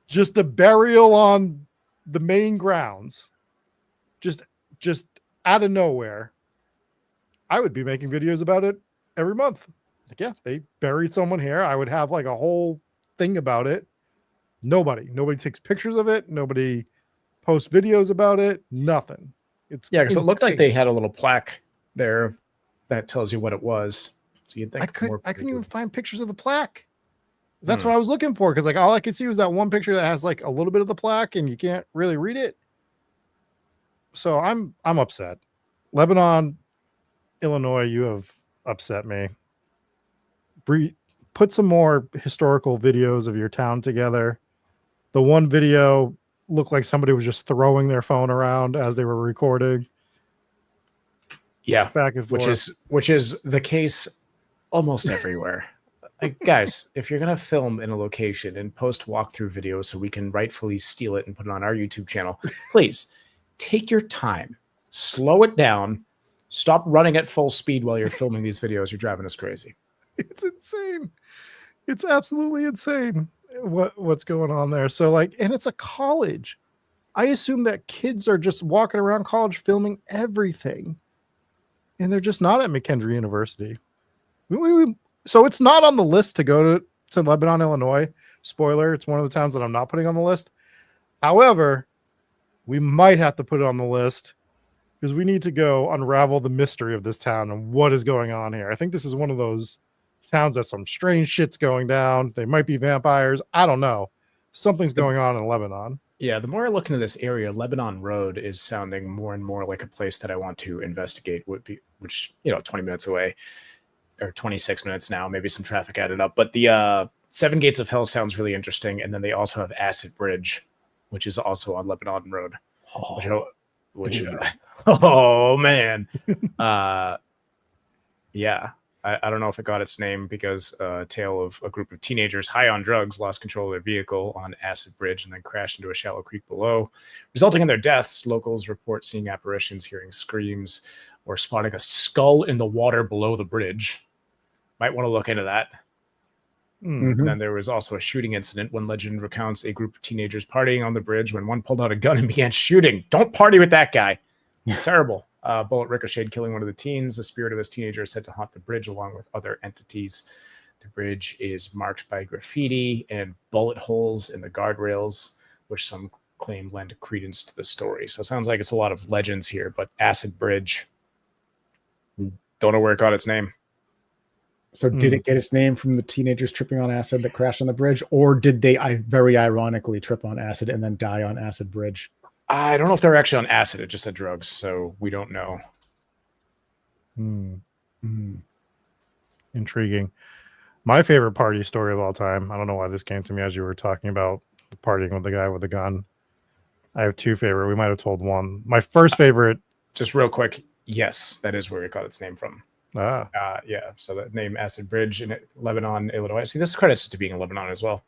just a burial on the main grounds, just out of nowhere, I would be making videos about it every month. Like, yeah, they buried someone here. I would have like a whole thing about it. Nobody takes pictures of it. Nobody posts videos about it. Nothing. It's because it looked like they had a little plaque there that tells you what it was. So you'd think I couldn't even find pictures of the plaque. That's what I was looking for, because like all I could see was that one picture that has like a little bit of the plaque and you can't really read it. So I'm upset. Lebanon, Illinois, you have upset me. Put some more historical videos of your town together. The one video looked like somebody was just throwing their phone around as they were recording. Yeah, back and forth. which is the case almost everywhere. Like, guys, if you're gonna film in a location and post walkthrough videos so we can rightfully steal it and put it on our YouTube channel, please take your time, slow it down, stop running at full speed while you're filming these videos. You're driving us crazy. It's insane. It's absolutely insane what's going on there. So like, and it's a college. I assume that kids are just walking around college filming everything, and they're just not at McKendree University. So it's not on the list to go to Lebanon, Illinois. Spoiler, it's one of the towns that I'm not putting on the list. However, we might have to put it on the list because we need to go unravel the mystery of this town and what is going on here. I think this is one of those towns that some strange shit's going down. They might be vampires. I don't know. Something's going on in Lebanon. Yeah, the more I look into this area, Lebanon Road is sounding more and more like a place that I want to investigate, which 20 minutes away, or 26 minutes now, maybe some traffic added up. But the Seven Gates of Hell sounds really interesting. And then they also have Acid Bridge, which is also on Lebanon Road. Oh man. Yeah. I don't know if it got its name because a tale of a group of teenagers high on drugs lost control of their vehicle on Acid Bridge and then crashed into a shallow creek below, resulting in their deaths. Locals report seeing apparitions, hearing screams, or spotting a skull in the water below the bridge. Might want to look into that. Mm-hmm. And then there was also a shooting incident. One legend recounts a group of teenagers partying on the bridge when one pulled out a gun and began shooting. Don't party with that guy. Terrible. Bullet ricocheted, killing one of the teens. The spirit of this teenager is said to haunt the bridge along with other entities. The bridge is marked by graffiti and bullet holes in the guardrails, which some claim lend credence to the story. So it sounds like it's a lot of legends here, but Acid Bridge, don't know where it got its name. So did it get its name from the teenagers tripping on acid that crashed on the bridge, or did they very ironically trip on acid and then die on Acid Bridge? I don't know if they're actually on acid. It just said drugs, so we don't know. Intriguing. My favorite party story of all time. I don't know why this came to me as you were talking about partying with the guy with the gun. I have two favorite. We might have told one. My first favorite. Just real quick. Yes, that is where it got its name from. Yeah. So the name Acid Bridge in Lebanon, Illinois. See, this credits to being in Lebanon as well.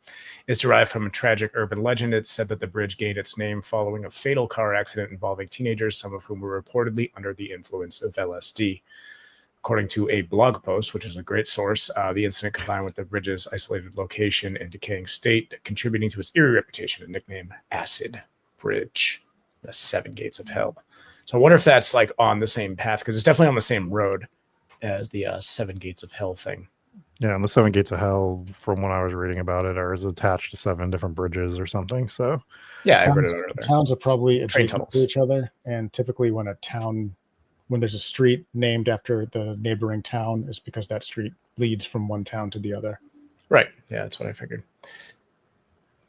Is derived from a tragic urban legend. It's said that the bridge gained its name following a fatal car accident involving teenagers, some of whom were reportedly under the influence of LSD. According to a blog post, which is a great source, the incident combined with the bridge's isolated location and decaying state, contributing to its eerie reputation and nickname Acid Bridge, the Seven Gates of Hell. So I wonder if that's like on the same path, because it's definitely on the same road as the Seven Gates of Hell thing. Yeah, and the Seven Gates of Hell, from when I was reading about it, is attached to 7 different bridges or something. So yeah, I read it earlier. Towns are probably adjacent tunnels to each other, and typically when there's a street named after the neighboring town, is because that street leads from one town to the other. Right. Yeah, that's what I figured.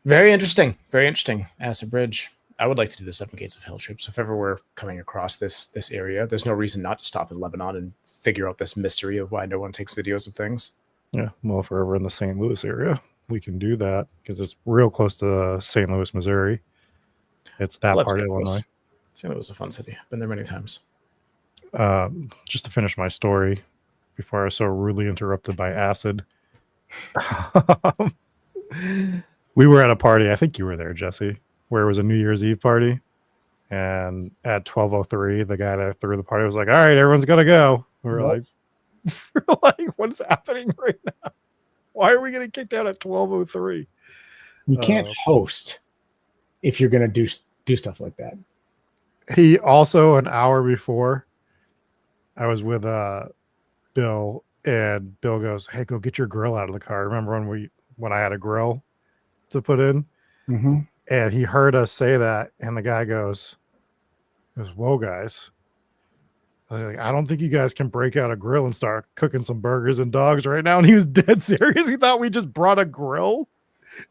Very interesting. Very interesting. Acid Bridge. I would like to do the Seven Gates of Hell trip. So if ever we're coming across this area, there's no reason not to stop in Lebanon and figure out this mystery of why no one takes videos of things. Yeah, well, if we're ever in the St. Louis area, we can do that because it's real close to St. Louis, Missouri. It's that part of Illinois. St. Louis is a fun city. Been there many times. Just to finish my story before I was so rudely interrupted by acid. We were at a party. I think you were there, Jesse, where it was a New Year's Eve party. And at 12:03, the guy that threw the party was like, all right, everyone's got to go. We were like, what's happening right now? Why are we getting kicked out at 12:03? You can't host if you're going to do stuff like that. He also, an hour before, I was with Bill, and Bill goes, hey, go get your grill out of the car. Remember when I had a grill to put in? Mm-hmm. And he heard us say that, and the guy goes, whoa, guys. I don't think you guys can break out a grill and start cooking some burgers and dogs right now. And he was dead serious. He thought we just brought a grill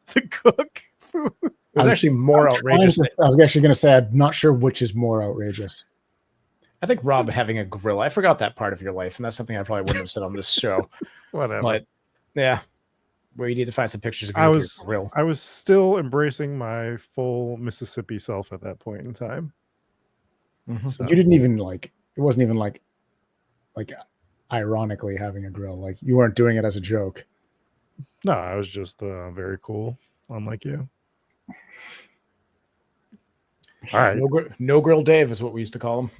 to cook food. It was actually more outrageous. I was actually going to say, I'm not sure which is more outrageous. I think Rob having a grill. I forgot that part of your life, and that's something I probably wouldn't have said on this show. Whatever. But yeah, where you need to find some pictures of you with your grill. I was still embracing my full Mississippi self at that point in time. Mm-hmm. So you didn't even it wasn't even like ironically having a grill. Like you weren't doing it as a joke. No, I was just very cool, unlike you. All right. No grill Dave is what we used to call him.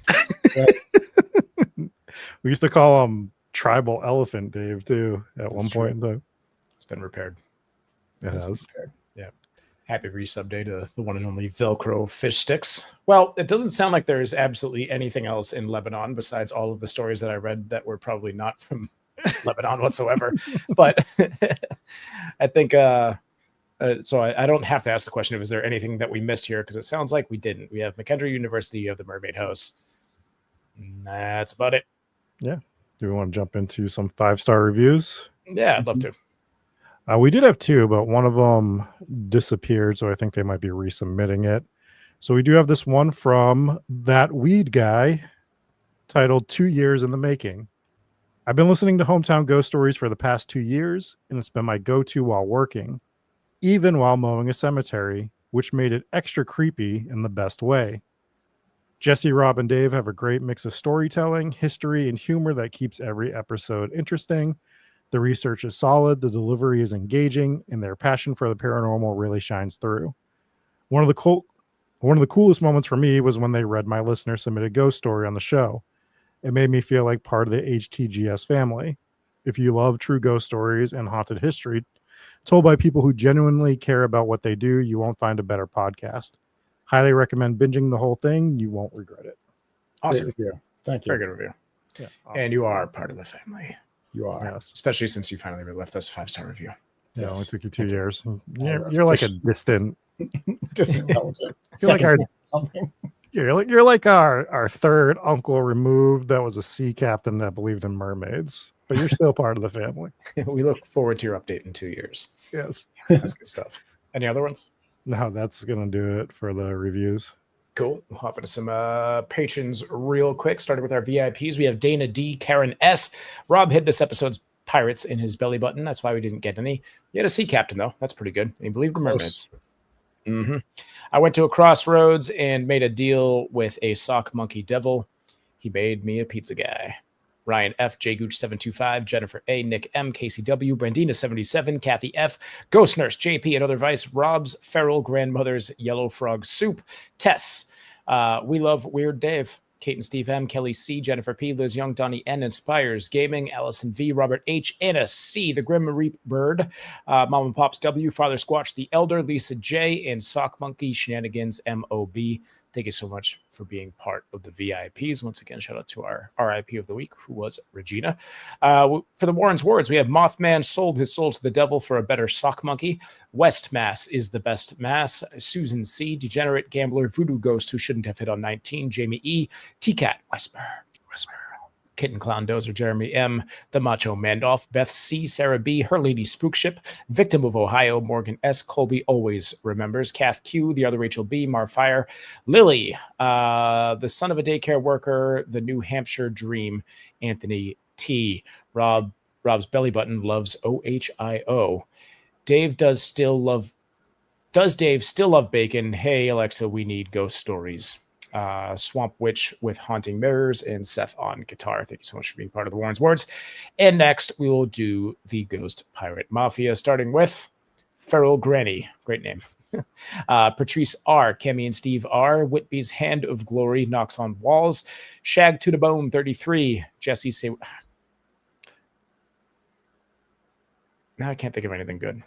We used to call him Tribal Elephant Dave too at one point in time. It's been repaired. It has. Yeah. Happy resub day to the one and only Velcro fish sticks. Well, it doesn't sound like there's absolutely anything else in Lebanon besides all of the stories that I read that were probably not from Lebanon whatsoever. But I think so I don't have to ask the question of is there anything that we missed here, because it sounds like we didn't. We have McKendree University, you have the Mermaid House. That's about it. Yeah. Do we want to jump into some 5-star reviews? Yeah, I'd love to. We did have 2, but one of them disappeared, so I think they might be resubmitting it. So we do have this one from That Weed Guy titled 2 Years in the Making. I've been listening to Hometown Ghost Stories for the past 2 years, and it's been my go-to while working, even while mowing a cemetery, which made it extra creepy in the best way. Jesse, Rob, and Dave have a great mix of storytelling, history, and humor that keeps every episode interesting. The research is solid, the delivery is engaging, and their passion for the paranormal really shines through. One of the coolest moments for me was when they read my listener submitted ghost story on the show. It made me feel like part of the HTGS family. If you love true ghost stories and haunted history told by people who genuinely care about what they do, you won't find a better podcast. Highly recommend binging the whole thing. You won't regret it. Awesome. Thank you. Very good review. Yeah, awesome. And you are part of the family. You are. Yes. especially since you finally left us a 5-star review. Yeah, it only Yes. took you 2 years. You're You're like a distant. Distant relative. You're like our. Something. You're like our third uncle removed that was a sea captain that believed in mermaids, but you're still part of the family. We look forward to your update in 2 years. Yes. That's good stuff. Any other ones? No, that's gonna do it for the reviews. Cool. We'll hop into some patrons real quick. Starting with our VIPs, we have Dana D, Karen S. Rob hid this episode's pirates in his belly button. That's why we didn't get any. You had a sea captain, though. That's pretty good. And he believed the mermaids. I went to a crossroads and made a deal with a sock monkey devil. He made me a pizza guy. Ryan F, J Gooch 725, Jennifer A, Nick M, KCW, Brandina 77, Kathy F, Ghost Nurse JP, Another Vice, Rob's Feral Grandmother's Yellow Frog Soup, Tess, We Love Weird Dave, Kate and Steve M, Kelly C, Jennifer P, Liz Young, Donnie N, Inspires Gaming, Allison V, Robert H, Anna C, The Grim Reap Bird, Mom and Pops W, Father Squatch the Elder, Lisa J, and Sock Monkey Shenanigans MOB. Thank you so much for being part of the VIPs. Once again, shout out to our RIP of the week, who was Regina. For the Warren's Words, we have Mothman sold his soul to the devil for a better sock monkey. West Mass is the best mass. Susan C, Degenerate Gambler, Voodoo Ghost, who shouldn't have hit on 19. Jamie E, T-Cat, Whisper. Kitten Clown Dozer, Jeremy M, The Macho Mandoff, Beth C, Sarah B, Her Lady Spookship, Victim of Ohio, Morgan S, Colby Always Remembers, Kath Q, The Other Rachel B, Marfire, Lily, The Son of a Daycare Worker, The New Hampshire Dream, Anthony T, Rob's Belly Button loves OHIO. Dave does Dave still love bacon? Hey Alexa, we need ghost stories. Swamp Witch with Haunting Mirrors, and Seth on guitar. Thank you so much for being part of the Warren's Words. And next, we will do the Ghost Pirate Mafia, starting with Feral Granny. Great name. Patrice R, Kemi and Steve R, Whitby's Hand of Glory knocks on walls, Shag to the Bone 33, Jesse say. Now I can't think of anything good.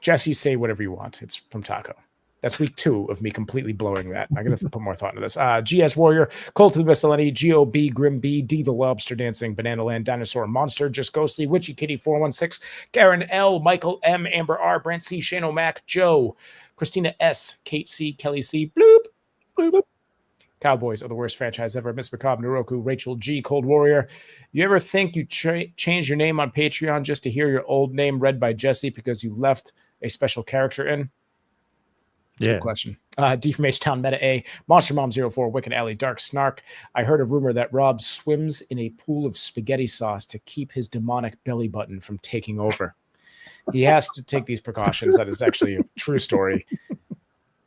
Jesse, say whatever you want. It's from Taco. That's week 2 of me completely blowing that. I'm going to put more thought into this. GS Warrior, Colt of the Miscellany, GOB, Grim B, D the Lobster Dancing, Banana Land, Dinosaur Monster, Just Ghostly, Witchy Kitty 416, Karen L, Michael M, Amber R, Brent C, Shano Mac, Joe, Christina S, Kate C, Kelly C, bloop, bloop, bloop. Cowboys are the worst franchise ever. Miss Macabre, Naroku, Rachel G, Cold Warrior. You ever think you change your name on Patreon just to hear your old name read by Jesse because you left a special character in? That's a good question. D from H-Town, Meta A, Monster Mom 04, Wicked Alley, Dark Snark. I heard a rumor that Rob swims in a pool of spaghetti sauce to keep his demonic belly button from taking over. He has to take these precautions. That is actually a true story.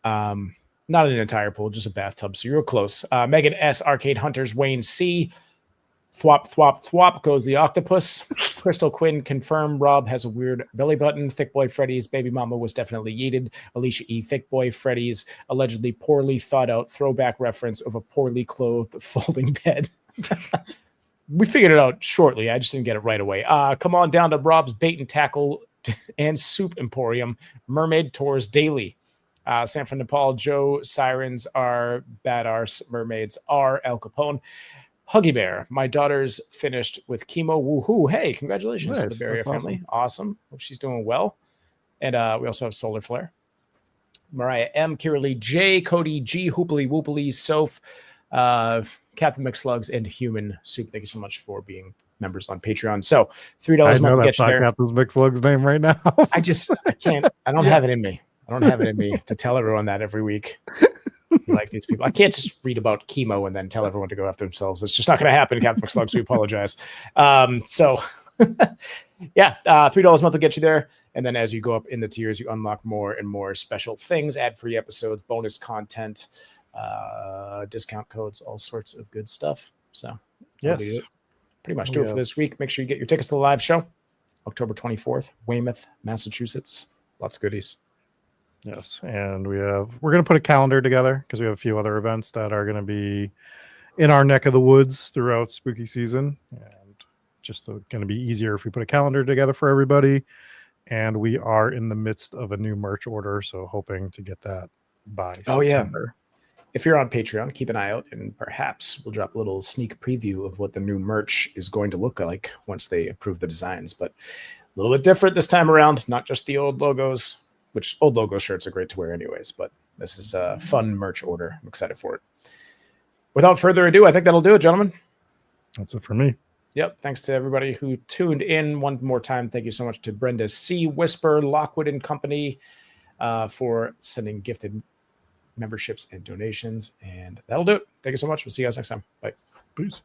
Not an entire pool, just a bathtub. So you're close. Megan S, Arcade Hunters, Wayne C, Thwop, thwop, thwop goes the octopus. Crystal Quinn confirmed Rob has a weird belly button. Thick Boy Freddy's baby mama was definitely yeeted. Alicia E. Thick Boy Freddy's allegedly poorly thought out throwback reference of a poorly clothed folding bed. We figured it out shortly. I just didn't get it right away. Come on down to Rob's Bait and Tackle and Soup Emporium. Mermaid Tours Daily. San Fran Nepal, Joe, Sirens are bad arse, mermaids are El Capone. Huggy Bear, my daughter's finished with chemo. Woohoo! Hey, congratulations to the Barrier family. Awesome. Hope she's doing well. And we also have Solar Flare. Mariah M, Kira Lee J, Cody G, Hoopily Whoopily, Soph, Captain McSlugs, and Human Soup. Thank you so much for being members on Patreon. So $3 a month to get you there. Captain McSlug's name right now. I can't. I don't have it in me. I don't have it in me to tell everyone that every week. You like these people. I can't just read about chemo and then tell everyone to go after themselves. It's just not going to happen, Captain McSlugs. We apologize. Yeah, $3 a month will get you there. And then as you go up in the tiers, you unlock more and more special things, ad-free episodes, bonus content, discount codes, all sorts of good stuff. So yes, pretty much do it for this week. Make sure you get your tickets to the live show, October 24th, Weymouth, Massachusetts. Lots of goodies. Yes, and we're going to put a calendar together because we have a few other events that are going to be in our neck of the woods throughout spooky season, and just going to be easier if we put a calendar together for everybody. And we are in the midst of a new merch order, so hoping to get that by September. if you're on Patreon, keep an eye out, and perhaps we'll drop a little sneak preview of what the new merch is going to look like once they approve the designs. But a little bit different this time around, not just the old logos, which old logo shirts are great to wear anyways, but this is a fun merch order. I'm excited for it. Without further ado, I think that'll do it, gentlemen. That's it for me. Yep. Thanks to everybody who tuned in one more time. Thank you so much to Brenda C. Whisper, Lockwood and Company for sending gifted memberships and donations. And that'll do it. Thank you so much. We'll see you guys next time. Bye. Peace.